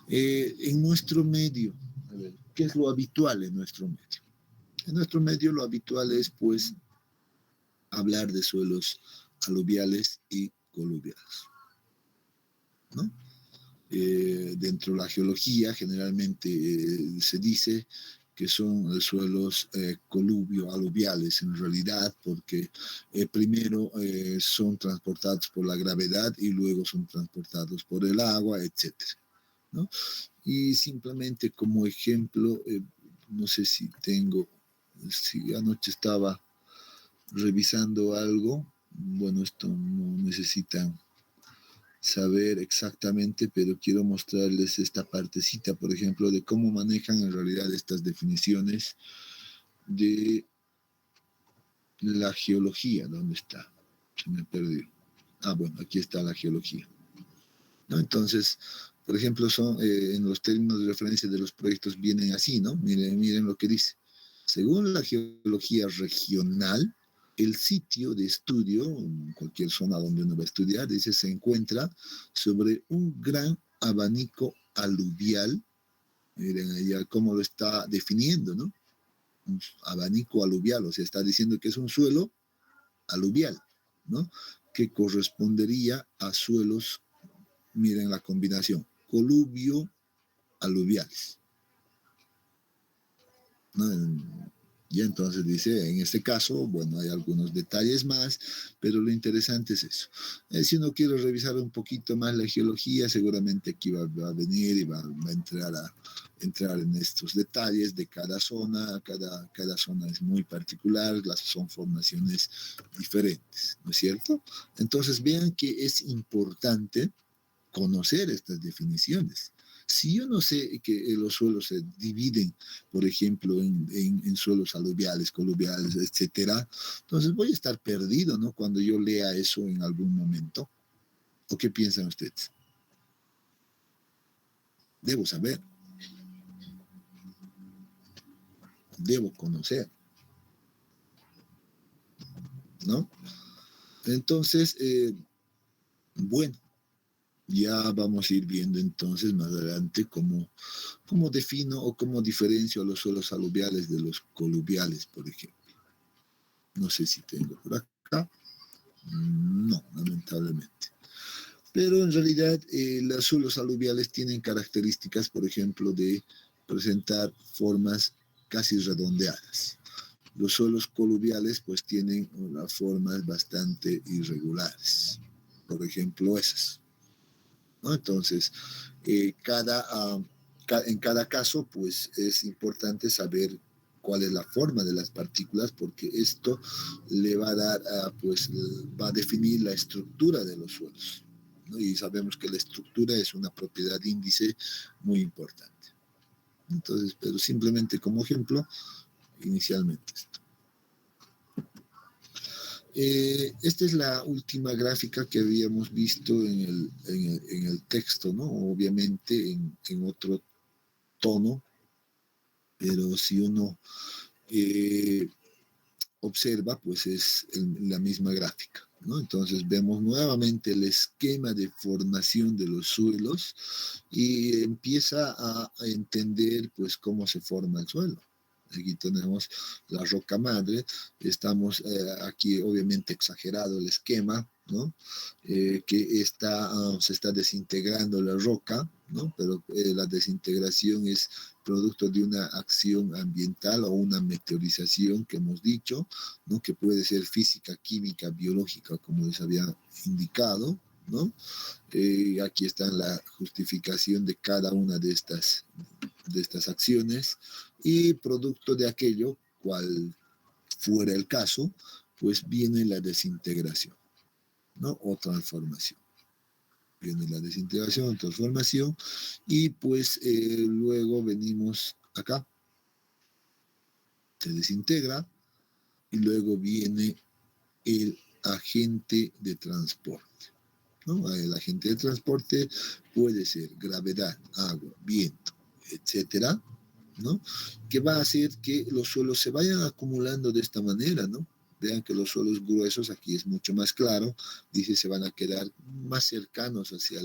En nuestro medio, a ver, ¿qué es lo habitual en nuestro medio? En nuestro medio lo habitual es, pues, hablar de suelos aluviales y coluviales, ¿no? Dentro de la geología generalmente se dice que son suelos coluvio-aluviales en realidad, porque primero son transportados por la gravedad y luego son transportados por el agua, etcétera, ¿no? Y simplemente como ejemplo, no sé si tengo, si anoche estaba revisando algo, bueno, esto no necesitan saber exactamente, pero quiero mostrarles esta partecita, por ejemplo, de cómo manejan en realidad estas definiciones de la geología. ¿Dónde está? Se me perdió. Ah, bueno, aquí está la geología, ¿no? Entonces, por ejemplo, son, en los términos de referencia de los proyectos vienen así, ¿no? Miren lo que dice. Según la geología regional, el sitio de estudio, en cualquier zona donde uno va a estudiar, dice, se encuentra sobre un gran abanico aluvial. Miren allá cómo lo está definiendo, ¿no? Un abanico aluvial, o sea, está diciendo que es un suelo aluvial, ¿no? Que correspondería a suelos, miren la combinación, coluvio-aluviales, ¿no? Y entonces dice, en este caso, bueno, hay algunos detalles más, pero lo interesante es eso. Si uno quiere revisar un poquito más la geología, seguramente aquí va a venir y va a entrar en estos detalles de cada zona. Cada zona es muy particular, son formaciones diferentes, ¿no es cierto? Entonces vean que es importante conocer estas definiciones. Si yo no sé que los suelos se dividen, por ejemplo, en suelos aluviales, coluviales, etcétera, entonces voy a estar perdido, ¿no? Cuando yo lea eso en algún momento. ¿O qué piensan ustedes? Debo saber, debo conocer, ¿no? Entonces, bueno, ya vamos a ir viendo entonces más adelante cómo defino o cómo diferencio a los suelos aluviales de los coluviales, por ejemplo. No sé si tengo por acá. No, lamentablemente. Pero en realidad los suelos aluviales tienen características, por ejemplo, de presentar formas casi redondeadas. Los suelos coluviales pues tienen unas formas bastante irregulares. Por ejemplo, esas, ¿no? Entonces, en cada caso, pues es importante saber cuál es la forma de las partículas, porque esto le va a dar, pues va a definir la estructura de los suelos, ¿no? Y sabemos que la estructura es una propiedad índice muy importante. Entonces, pero simplemente como ejemplo, inicialmente esto. Esta es la última gráfica que habíamos visto en el texto, ¿no? Obviamente en otro tono, pero si uno observa, pues es la misma gráfica, ¿no? Entonces vemos nuevamente el esquema de formación de los suelos y empieza a entender, pues, cómo se forma el suelo. Aquí tenemos la roca madre, estamos aquí obviamente exagerado el esquema, ¿no? Que se está desintegrando la roca, ¿no? Pero la desintegración es producto de una acción ambiental o una meteorización que hemos dicho, ¿no? Que puede ser física, química, biológica, como les había indicado, ¿no? Aquí está la justificación de cada una de estas acciones y producto de aquello, cual fuera el caso, pues viene la desintegración, ¿no? O transformación. Viene la desintegración, transformación, y pues luego venimos acá, se desintegra, y luego viene el agente de transporte, ¿no? El agente de transporte puede ser gravedad, agua, viento, etcétera, ¿no? Que va a hacer que los suelos se vayan acumulando de esta manera, ¿no? Vean que los suelos gruesos, aquí es mucho más claro, dice se van a quedar más cercanos hacia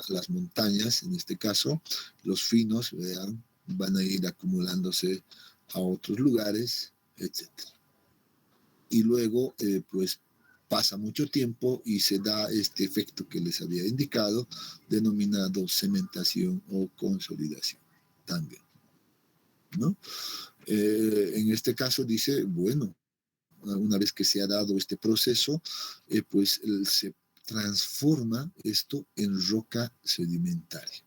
las montañas, en este caso, los finos, vean, van a ir acumulándose a otros lugares, etcétera. Y luego, pues, pasa mucho tiempo y se da este efecto que les había indicado, denominado cementación o consolidación también, ¿no? En este caso dice, bueno, una vez que se ha dado este proceso, pues se transforma esto en roca sedimentaria,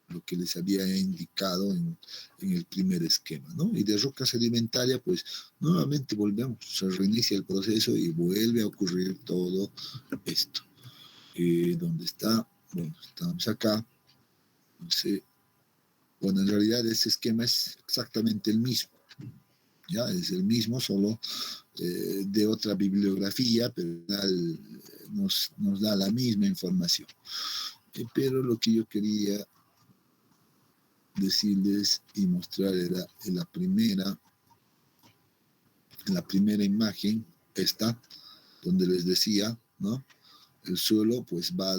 lo que les había indicado en el primer esquema, ¿no? Y de roca sedimentaria, pues nuevamente volvemos, se reinicia el proceso y vuelve a ocurrir todo esto. ¿Dónde está? Bueno, estamos acá, no sé. Bueno, en realidad ese esquema es exactamente el mismo, ya es el mismo, solo de otra bibliografía, pero nos da la misma información. Pero lo que yo quería decirles y mostrar era en la primera imagen, esta, donde les decía, ¿no? El suelo pues va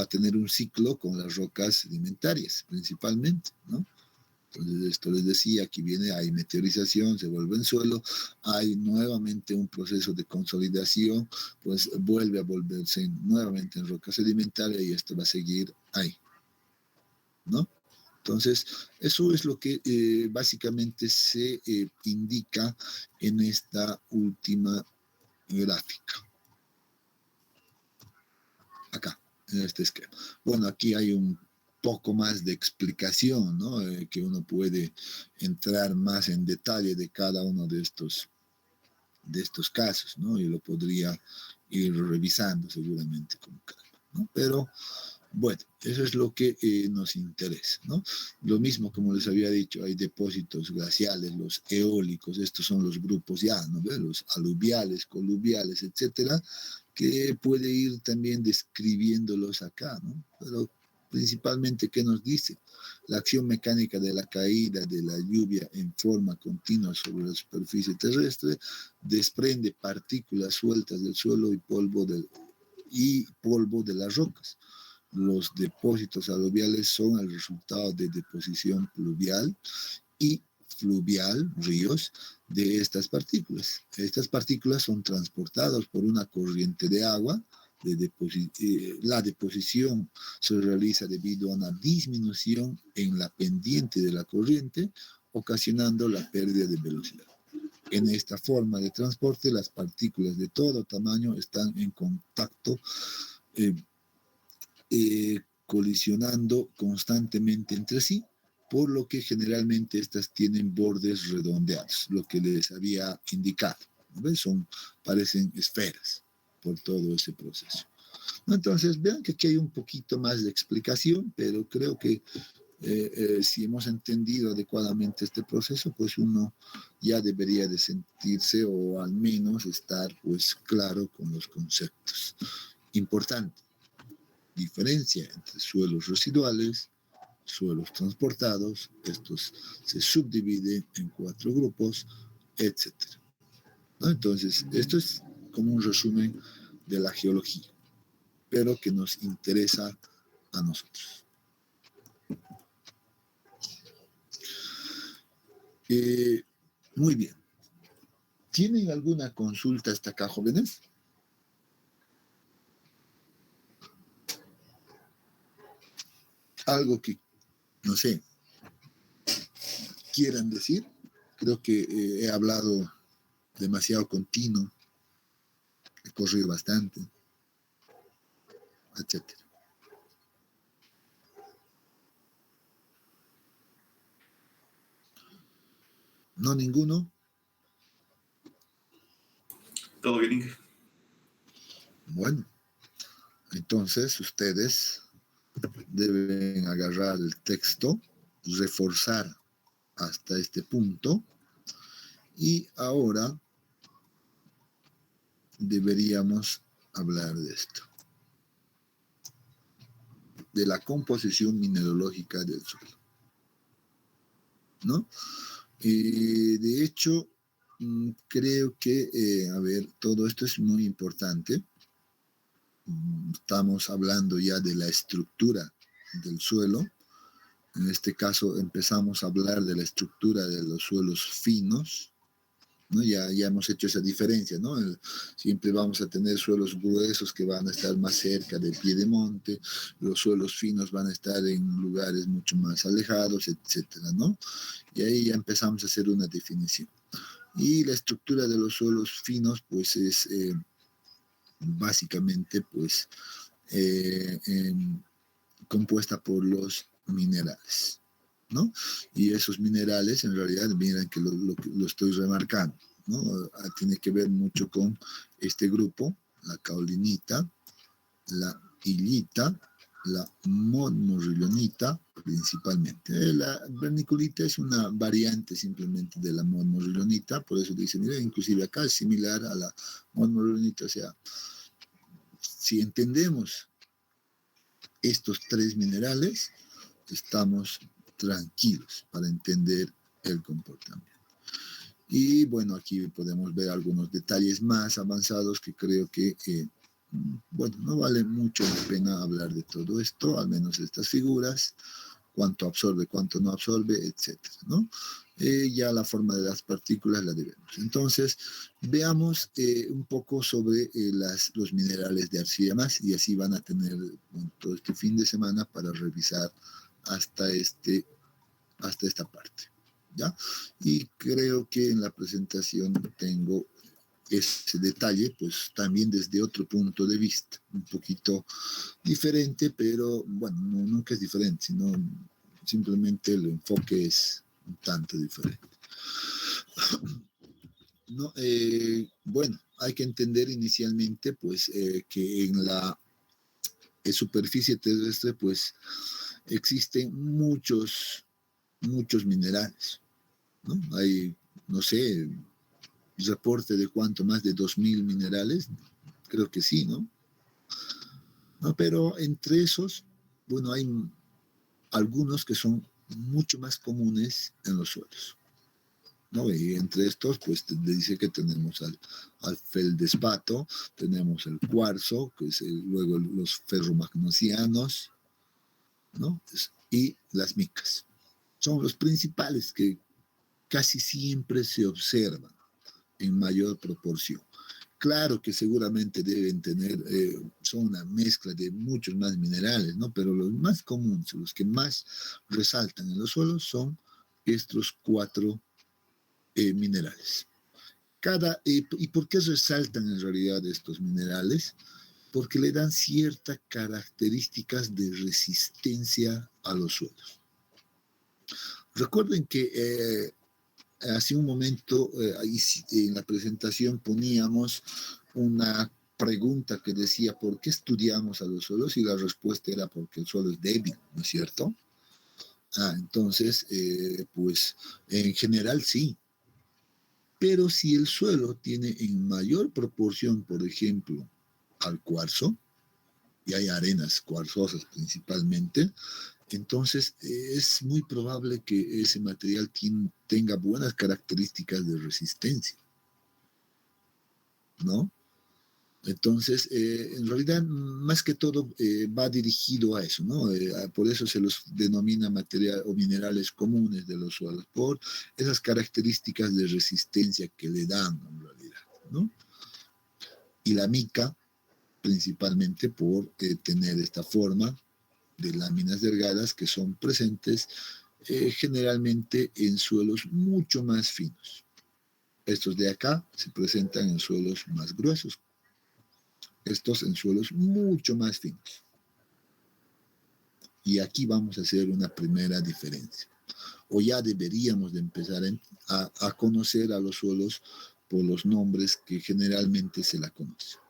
a tener un ciclo con las rocas sedimentarias, principalmente, ¿no? Entonces, esto les decía, aquí hay meteorización, se vuelve en suelo, hay nuevamente un proceso de consolidación, pues vuelve a volverse nuevamente en roca sedimentaria y esto va a seguir ahí, ¿no? Entonces, eso es lo que básicamente se indica en esta última gráfica. Acá, en este esquema. Bueno, aquí hay un poco más de explicación, ¿no? Que uno puede entrar más en detalle de cada uno de estos casos, ¿no? Y lo podría ir revisando seguramente con calma, ¿no? Pero bueno, eso es lo que nos interesa, ¿no? Lo mismo, como les había dicho, hay depósitos glaciales, los eólicos, estos son los grupos ya, ¿no? Los aluviales, coluviales, etcétera, que puede ir también describiéndolos acá, ¿no? Pero principalmente, ¿qué nos dice? La acción mecánica de la caída de la lluvia en forma continua sobre la superficie terrestre desprende partículas sueltas del suelo y polvo de las rocas. Los depósitos aluviales son el resultado de deposición pluvial y fluvial, ríos, de estas partículas. Estas partículas son transportadas por una corriente de agua. La deposición se realiza debido a una disminución en la pendiente de la corriente, ocasionando la pérdida de velocidad. En esta forma de transporte, las partículas de todo tamaño están en contacto colisionando constantemente entre sí, por lo que generalmente estas tienen bordes redondeados, lo que les había indicado, ¿no? Parecen esferas por todo ese proceso. Entonces, vean que aquí hay un poquito más de explicación, pero creo que si hemos entendido adecuadamente este proceso, pues uno ya debería de sentirse o al menos estar pues claro con los conceptos. Importante. Diferencia entre suelos residuales, suelos transportados, estos se subdividen en 4 grupos, etc. ¿No? Entonces, esto es como un resumen de la geología, pero que nos interesa a nosotros. Muy bien. ¿Tienen alguna consulta hasta acá, jóvenes? Algo que, no sé, quieran decir. Creo que he hablado demasiado continuo, he corrido bastante, etcétera. ¿No ninguno?
Todo bien.
Bueno, entonces ustedes deben agarrar el texto, reforzar hasta este punto y ahora deberíamos hablar de esto. de la composición mineralógica del suelo, ¿no? De hecho, creo que, todo esto es muy importante. Estamos hablando ya de la estructura del suelo. En este caso empezamos a hablar de la estructura de los suelos finos, ¿no? Ya hemos hecho esa diferencia, ¿no? Siempre vamos a tener suelos gruesos que van a estar más cerca del pie de monte, los suelos finos van a estar en lugares mucho más alejados, etcétera, ¿no? Y ahí ya empezamos a hacer una definición. Y la estructura de los suelos finos, pues es básicamente, pues, compuesta por los minerales, ¿no? Y esos minerales, en realidad, miren que lo estoy remarcando, ¿no? Tiene que ver mucho con este grupo, la caolinita, la illita, la montmorillonita, principalmente. La vermiculita es una variante simplemente de la montmorillonita, por eso dice, mira, inclusive acá es similar a la montmorillonita, o sea, si entendemos estos tres minerales, estamos tranquilos para entender el comportamiento. Y bueno, aquí podemos ver algunos detalles más avanzados que creo que, bueno, no vale mucho la pena hablar de todo esto, al menos estas figuras, cuánto absorbe, cuánto no absorbe, etcétera, ¿no? Ya la forma de las partículas la debemos. Entonces, veamos un poco sobre los minerales de arcilla más, y así van a tener todo este fin de semana para revisar hasta esta parte, ¿ya? Y creo que en la presentación tengo ese detalle, pues también desde otro punto de vista, un poquito diferente, pero bueno, nunca es diferente, sino simplemente el enfoque es un tanto diferente. No, bueno, hay que entender inicialmente, pues, que en la superficie terrestre, pues, existen muchos minerales, ¿no? Hay, no sé, reporte de cuánto, más de 2000 minerales, creo que sí, ¿no? No, pero entre esos, bueno, hay algunos que son mucho más comunes en los suelos, ¿no? Y entre estos, pues dice que tenemos al feldespato, tenemos el cuarzo, que es luego los ferromagnesianos, ¿no? Y las micas. Son los principales que casi siempre se observan en mayor proporción. Claro que seguramente deben tener, son una mezcla de muchos más minerales, ¿no? Pero los más comunes, los que más resaltan en los suelos son estos cuatro minerales. ¿Y por qué resaltan en realidad estos minerales? Porque le dan ciertas características de resistencia a los suelos. Recuerden que hace un momento en la presentación poníamos una pregunta que decía ¿por qué estudiamos a los suelos? Y la respuesta era porque el suelo es débil, ¿no es cierto? Entonces, pues en general sí. Pero si el suelo tiene en mayor proporción, por ejemplo, al cuarzo, y hay arenas cuarzosas principalmente, entonces es muy probable que ese material tenga buenas características de resistencia, ¿no? Entonces, en realidad, más que todo va dirigido a eso, ¿no? Por eso se los denomina material o minerales comunes de los suelos, por esas características de resistencia que le dan, en realidad, ¿no? Y la mica, principalmente por tener esta forma de láminas delgadas que son presentes generalmente en suelos mucho más finos. Estos de acá se presentan en suelos más gruesos, estos en suelos mucho más finos. Y aquí vamos a hacer una primera diferencia. O ya deberíamos de empezar a conocer a los suelos por los nombres que generalmente se la conocen,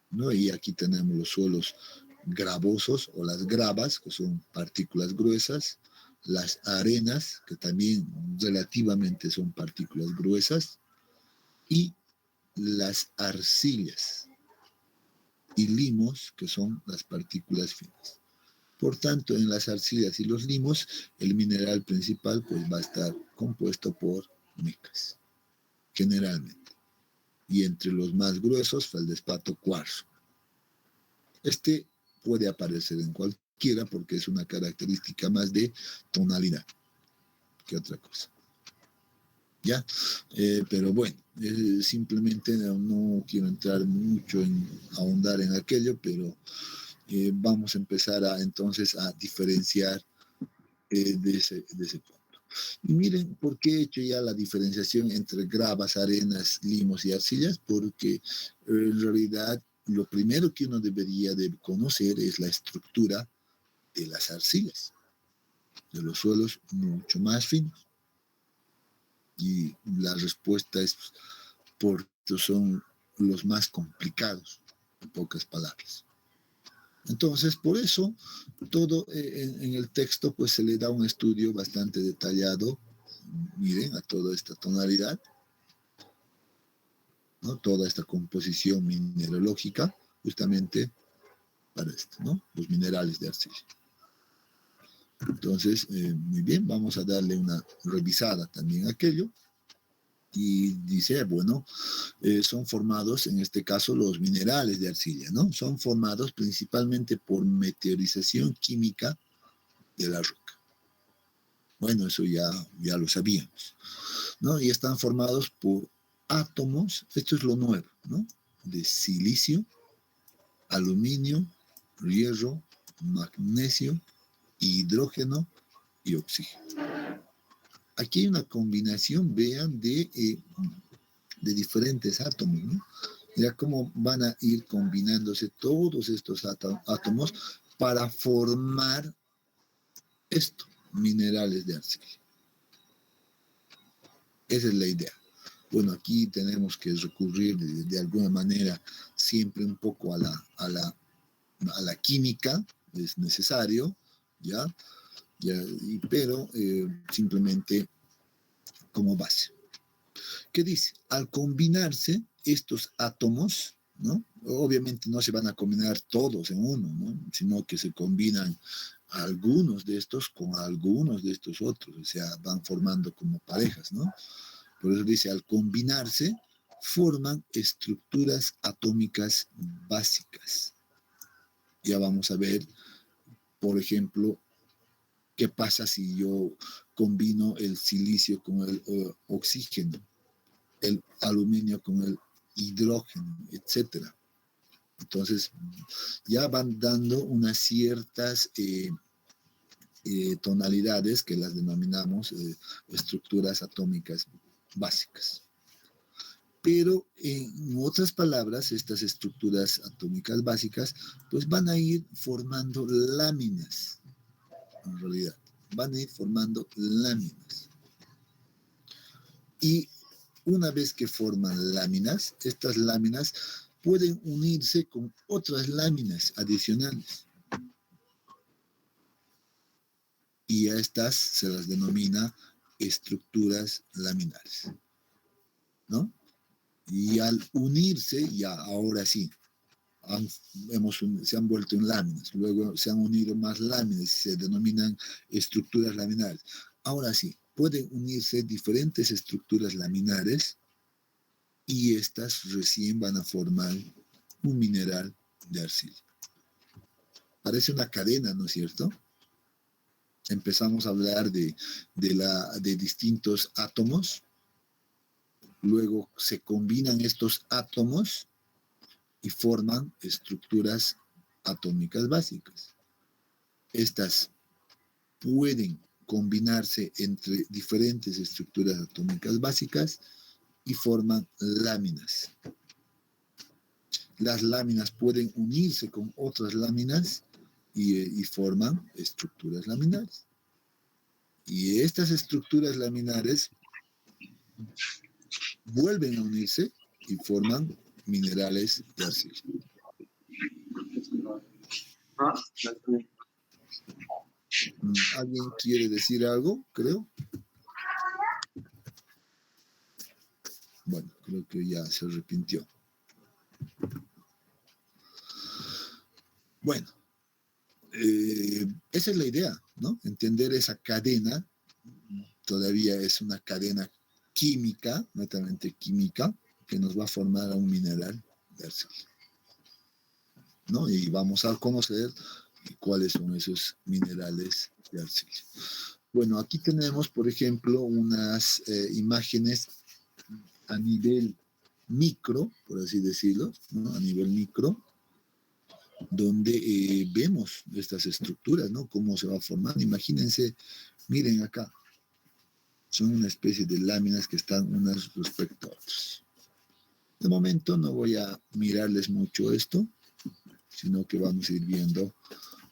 ¿no? Y aquí tenemos los suelos gravosos o las gravas, que son partículas gruesas, las arenas, que también relativamente son partículas gruesas, y las arcillas y limos, que son las partículas finas. Por tanto, en las arcillas y los limos, el mineral principal pues, va a estar compuesto por micas, generalmente. Y entre los más gruesos, feldespato cuarzo. Este puede aparecer en cualquiera porque es una característica más de tonalidad que otra cosa. ¿Ya? Pero bueno, simplemente no quiero entrar mucho en ahondar en aquello, pero vamos a empezar entonces a diferenciar de ese punto. Y miren, ¿por qué he hecho ya la diferenciación entre gravas, arenas, limos y arcillas? Porque en realidad lo primero que uno debería de conocer es la estructura de las arcillas, de los suelos mucho más finos. Y la respuesta es porque son los más complicados, en pocas palabras. Entonces, por eso, todo en el texto pues se le da un estudio bastante detallado, miren, a toda esta tonalidad, ¿no? Toda esta composición mineralógica, justamente para esto, ¿no? Los minerales de arcilla. Entonces, muy bien, vamos a darle una revisada también a aquello. Y dice, bueno, son formados, en este caso, los minerales de arcilla, ¿no? Son formados principalmente por meteorización química de la roca. Bueno, eso ya lo sabíamos, ¿no? Y están formados por átomos, esto es lo nuevo, ¿no? De silicio, aluminio, hierro, magnesio, hidrógeno y oxígeno. Aquí hay una combinación, vean, de diferentes átomos, ¿no? Mira cómo van a ir combinándose todos estos átomos para formar esto, minerales de arcilla. Esa es la idea. Bueno, aquí tenemos que recurrir de alguna manera siempre un poco a la química, es necesario, ¿ya? Pero simplemente como base. ¿Qué dice? Al combinarse estos átomos, ¿no? Obviamente no se van a combinar todos en uno, ¿no? Sino que se combinan algunos de estos con algunos de estos otros, o sea, van formando como parejas, ¿no? Por eso dice, al combinarse, forman estructuras atómicas básicas. Ya vamos a ver, por ejemplo, qué pasa si yo combino el silicio con el oxígeno, el aluminio con el hidrógeno, etcétera. Entonces, ya van dando unas ciertas tonalidades que las denominamos estructuras atómicas básicas. Pero en otras palabras, estas estructuras atómicas básicas, pues van a ir formando láminas, en realidad. Van a ir formando láminas. Y una vez que forman láminas, estas láminas pueden unirse con otras láminas adicionales. Y a estas se las denomina estructuras laminares, ¿no? Y al unirse, ya ahora sí, se han vuelto en láminas, luego se han unido más láminas y se denominan estructuras laminares. Ahora sí, pueden unirse diferentes estructuras laminares y estas recién van a formar un mineral de arcilla. Parece una cadena, ¿no es cierto? Empezamos a hablar de distintos átomos, luego se combinan estos átomos y forman estructuras atómicas básicas. Estas pueden combinarse entre diferentes estructuras atómicas básicas y forman láminas. Las láminas pueden unirse con otras láminas y forman estructuras laminares. Y estas estructuras laminares vuelven a unirse y forman minerales de arcilla. ¿Alguien quiere decir algo? Creo. Bueno, creo que ya se arrepintió. Bueno, esa es la idea, ¿no? Entender esa cadena, todavía es una cadena química, netamente química, que nos va a formar a un mineral de arcilla, ¿no? Y vamos a conocer cuáles son esos minerales de arcilla. Bueno, aquí tenemos, por ejemplo, unas imágenes a nivel micro, por así decirlo, ¿no? A nivel micro, donde vemos estas estructuras, ¿no? Cómo se va formando. Imagínense, miren acá, son una especie de láminas que están unas respecto a otras. De momento no voy a mirarles mucho esto, sino que vamos a ir viendo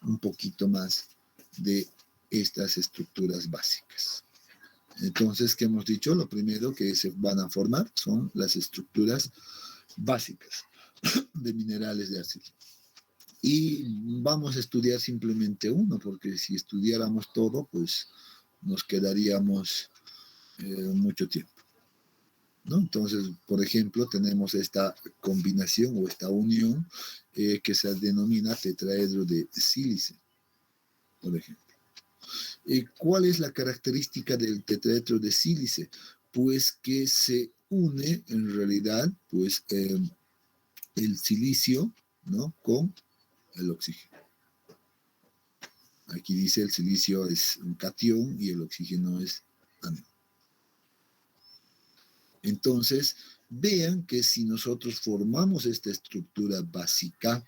un poquito más de estas estructuras básicas. Entonces, ¿qué hemos dicho? Lo primero que se van a formar son las estructuras básicas de minerales de arcilla. Y vamos a estudiar simplemente uno, porque si estudiáramos todo, pues nos quedaríamos mucho tiempo, ¿no? Entonces, por ejemplo, tenemos esta combinación o esta unión que se denomina tetraedro de sílice, por ejemplo. ¿Cuál es la característica del tetraedro de sílice? Pues que se une en realidad pues, el silicio, ¿no? Con el oxígeno. Aquí dice el silicio es un catión y el oxígeno es anión. Entonces, vean que si nosotros formamos esta estructura básica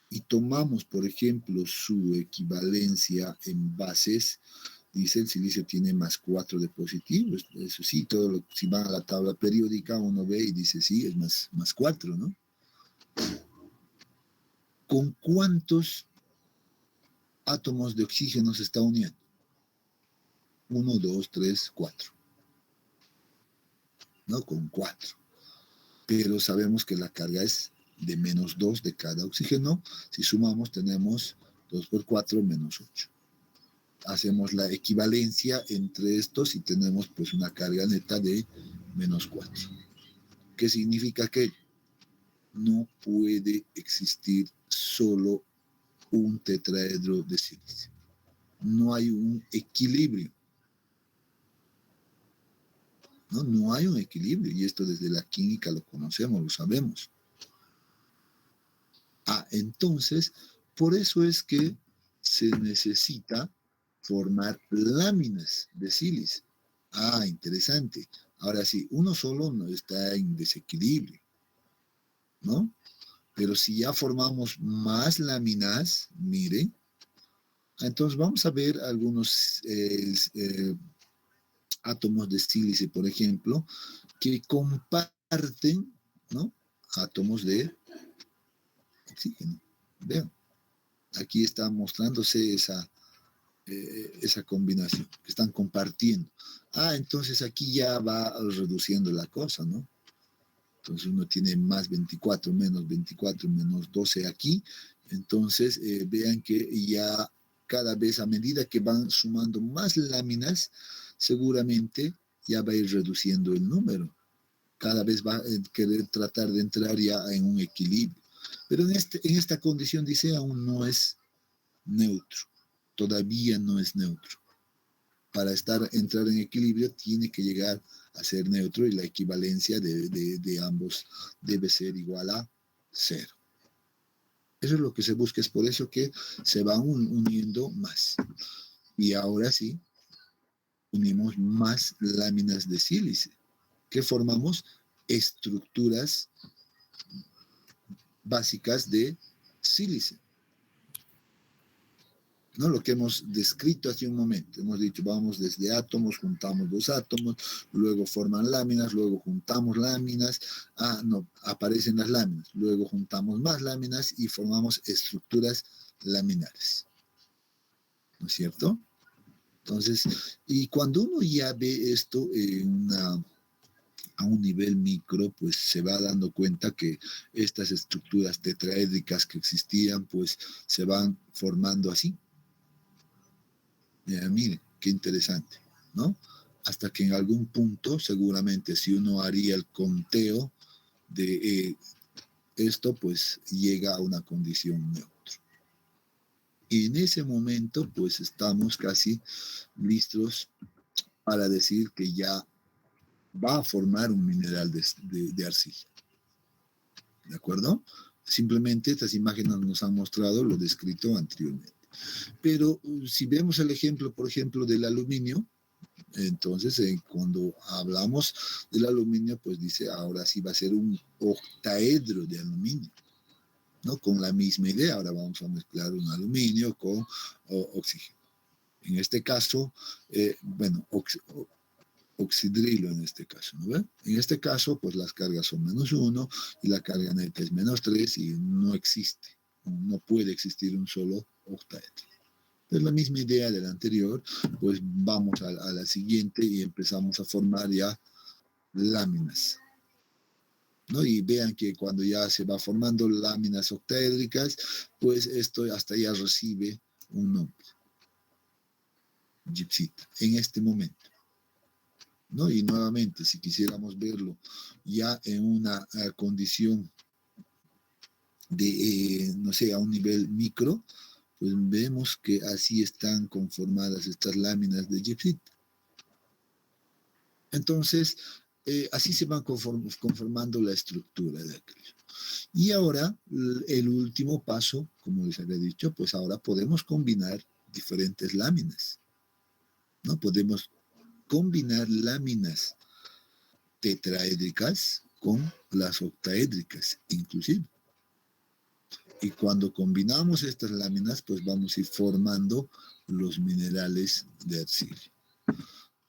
y tomamos, por ejemplo, su equivalencia en bases, dice el silicio tiene más 4 de positivo. Eso sí, si van a la tabla periódica, uno ve y dice, sí, es más 4, ¿no? ¿Con cuántos átomos de oxígeno se está uniendo? 1, 2, 3, 4. ¿No? Con 4. Pero sabemos que la carga es de menos 2 de cada oxígeno. Si sumamos, tenemos 2 por 4, menos 8. Hacemos la equivalencia entre estos y tenemos pues una carga neta de menos 4. ¿Qué significa? Que no puede existir solo un tetraedro de sílice. No hay un equilibrio. No hay un equilibrio, y esto desde la química lo conocemos, lo sabemos. Entonces, por eso es que se necesita formar láminas de sílice. Interesante. Ahora sí, uno solo no está en desequilibrio, ¿no? Pero si ya formamos más láminas, miren, entonces vamos a ver algunos átomos de sílice, por ejemplo, que comparten, ¿no? Átomos de oxígeno. Vean, aquí está mostrándose esa combinación, que están compartiendo. Entonces aquí ya va reduciendo la cosa, ¿no? Entonces uno tiene más 24, menos 12 aquí. Entonces vean que ya cada vez a medida que van sumando más láminas, seguramente ya va a ir reduciendo el número. Cada vez va a querer tratar de entrar ya en un equilibrio. Pero en esta condición, dice, aún no es neutro. Todavía no es neutro. Para entrar en equilibrio tiene que llegar a ser neutro y la equivalencia de ambos debe ser igual a 0. Eso es lo que se busca, es por eso que se van uniendo más. Y ahora sí, unimos más láminas de sílice, que formamos estructuras básicas de sílice. ¿No? Lo que hemos descrito hace un momento. Hemos dicho, vamos desde átomos, juntamos 2 átomos, luego forman láminas, luego juntamos láminas, aparecen las láminas, luego juntamos más láminas y formamos estructuras laminares. ¿No es cierto? Entonces, y cuando uno ya ve esto a un nivel micro, pues se va dando cuenta que estas estructuras tetraédricas que existían, pues se van formando así. Mire, qué interesante, ¿no? Hasta que en algún punto, seguramente, si uno haría el conteo de esto, pues llega a una condición neutra. en ese momento, pues estamos casi listos para decir que ya va a formar un mineral de arcilla. ¿De acuerdo? Simplemente estas imágenes nos han mostrado lo descrito anteriormente. Pero si vemos el ejemplo, por ejemplo, del aluminio, entonces cuando hablamos del aluminio, pues dice, ahora sí va a ser un octaedro de aluminio, ¿no? Con la misma idea, ahora vamos a mezclar un aluminio con oxígeno. En este caso, oxidrilo en este caso, ¿no ve? En este caso, pues las cargas son -1 y la carga neta es -3 y no existe, no puede existir un solo octaedro. Es la misma idea de la anterior, pues vamos a la siguiente y empezamos a formar ya láminas, ¿no? Y vean que cuando ya se va formando láminas octaédricas, pues esto hasta ya recibe un nombre, gibbsita, en este momento, ¿no? Y nuevamente, si quisiéramos verlo ya en una condición de, no sé, a un nivel micro, pues vemos que así están conformadas estas láminas de gibbsita. Entonces, así se van conformando la estructura de aquello. Y ahora, el último paso, como les había dicho, pues ahora podemos combinar diferentes láminas, ¿no? Podemos combinar láminas tetraédricas con las octaédricas, inclusive. Y cuando combinamos estas láminas, pues vamos a ir formando los minerales de arcilla.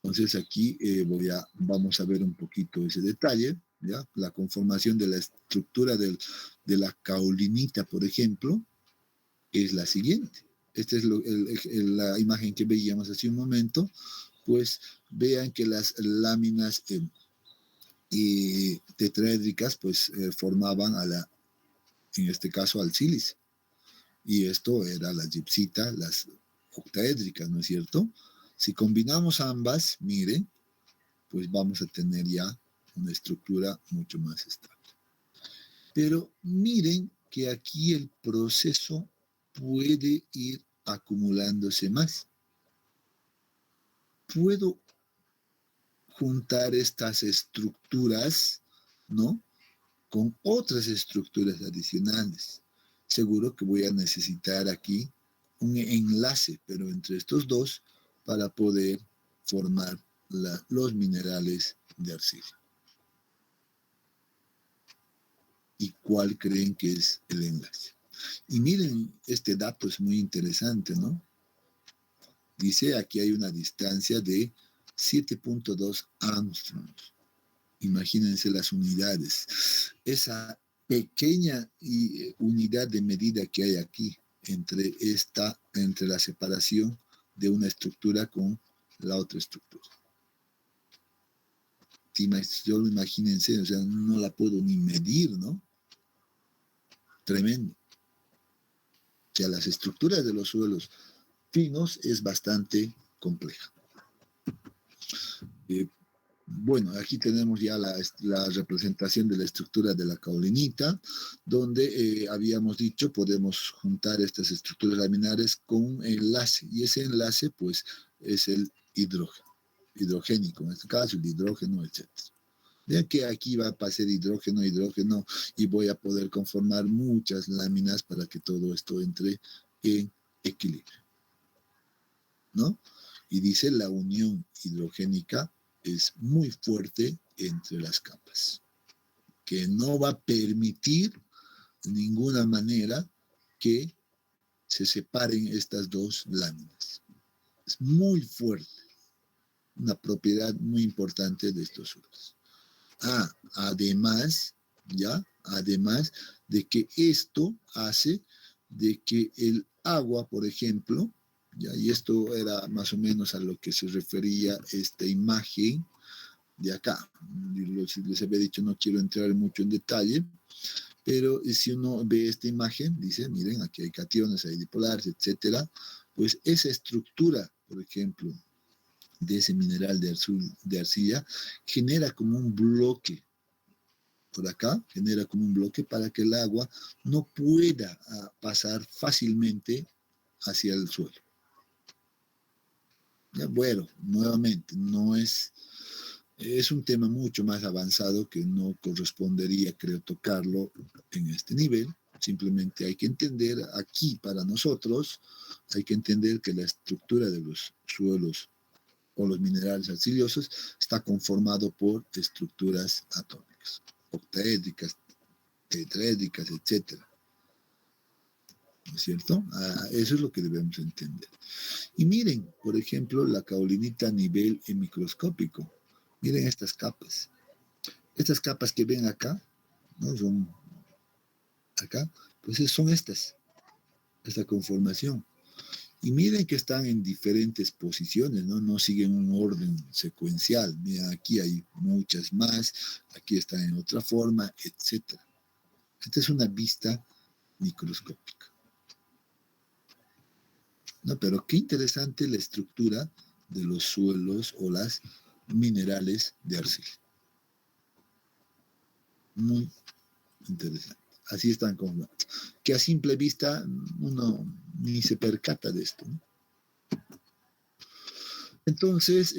Entonces aquí vamos a ver un poquito ese detalle, ¿ya? La conformación de la estructura de la caolinita, por ejemplo, es la siguiente. Esta es la imagen que veíamos hace un momento. Pues vean que las láminas tetraédricas pues formaban en este caso al sílice. Y esto era la gibbsita, las octaédricas, ¿no es cierto? Si combinamos ambas, miren, pues vamos a tener ya una estructura mucho más estable. Pero miren que aquí el proceso puede ir acumulándose más. Puedo juntar estas estructuras, ¿no? Con otras estructuras adicionales. Seguro que voy a necesitar aquí un enlace, pero entre estos dos, para poder formar los minerales de arcilla. ¿Y cuál creen que es el enlace? Y miren, este dato es muy interesante, ¿no? Dice, aquí hay una distancia de 7.2 Armstrongs. Imagínense las unidades. Esa pequeña unidad de medida que hay aquí entre la separación de una estructura con la otra estructura. Solo imagínense, o sea, no la puedo ni medir, ¿no? Tremendo. O sea, las estructuras de los suelos finos es bastante compleja. Bueno, aquí tenemos ya la representación de la estructura de la caolinita, donde habíamos dicho podemos juntar estas estructuras laminares con un enlace, y ese enlace pues es el hidrógeno, hidrogénico en este caso, el hidrógeno, etc. Vean que aquí va a pasar hidrógeno, y voy a poder conformar muchas láminas para que todo esto entre en equilibrio, ¿no? Y dice la unión hidrogénica es muy fuerte entre las capas, que no va a permitir de ninguna manera que se separen estas dos láminas. Es muy fuerte, una propiedad muy importante de estos suelos. Además de que esto hace de que el agua, por ejemplo, y esto era más o menos a lo que se refería esta imagen de acá. Les había dicho, no quiero entrar mucho en detalle, pero si uno ve esta imagen, dice, miren, aquí hay cationes, hay dipolares, etcétera, pues esa estructura, por ejemplo, de ese mineral de arcilla, genera como un bloque, por acá, genera como un bloque para que el agua no pueda pasar fácilmente hacia el suelo. Ya, bueno, nuevamente, no es un tema mucho más avanzado que no correspondería, creo, tocarlo en este nivel. Simplemente hay que entender aquí para nosotros, hay que entender que la estructura de los suelos o los minerales arcillosos está conformado por estructuras atómicas, octaédricas, tetraédricas, etcétera. ¿No es cierto? Eso es lo que debemos entender. Y miren, por ejemplo, la caolinita a nivel microscópico. Miren estas capas. Estas capas que ven acá, ¿no? Son acá, pues son esta conformación. Y miren que están en diferentes posiciones, ¿no? No siguen un orden secuencial. Miren, aquí hay muchas más, aquí están en otra forma, etc. Esta es una vista microscópica. No, pero qué interesante la estructura de los suelos o las minerales de arcilla. Muy interesante. Así están conformados. Que a simple vista uno ni se percata de esto, ¿no? Entonces,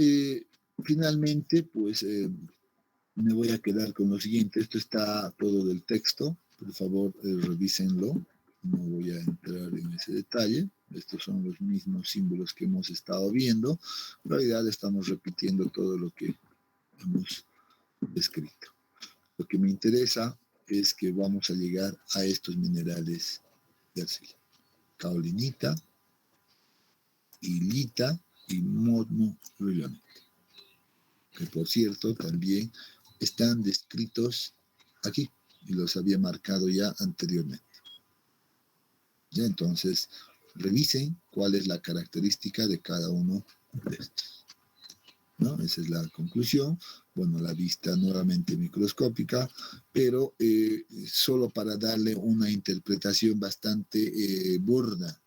finalmente, pues me voy a quedar con lo siguiente. Esto está todo del texto. Por favor, revísenlo. No voy a entrar en ese detalle. Estos son los mismos símbolos que hemos estado viendo. En realidad estamos repitiendo todo lo que hemos descrito. Lo que me interesa es que vamos a llegar a estos minerales de arcilla. Caolinita, hilita y modmo-rhyolite, que por cierto también están descritos aquí y los había marcado ya anteriormente. Ya, entonces, revisen cuál es la característica de cada uno de estos, ¿no? Esa es la conclusión. Bueno, la vista nuevamente microscópica, pero solo para darle una interpretación bastante burda.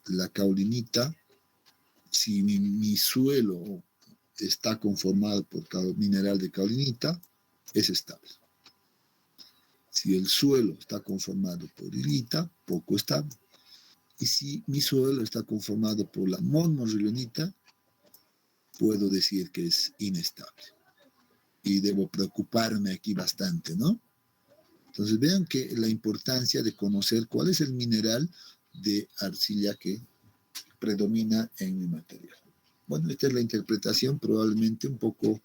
La caolinita, si mi suelo está conformado por mineral de caolinita, es estable. Si el suelo está conformado por hilita, poco estable. Y si mi suelo está conformado por la modmo-rhyolita, puedo decir que es inestable. Y debo preocuparme aquí bastante, ¿no? Entonces vean que la importancia de conocer cuál es el mineral de arcilla que predomina en mi material. Bueno, esta es la interpretación probablemente un poco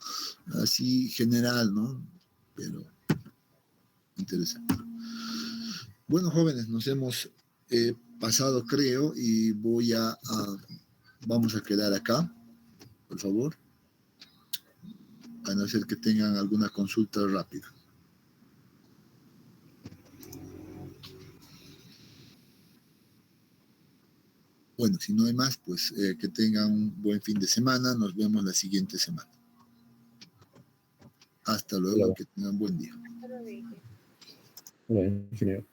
así general, ¿no? Pero interesante. Bueno, jóvenes, nos hemos pasado, creo, y vamos a quedar acá, por favor, a no ser que tengan alguna consulta rápida. Bueno, si no hay más, pues que tengan un buen fin de semana. Nos vemos la siguiente semana. Hasta luego, que tengan buen día.
Hola, ingeniero.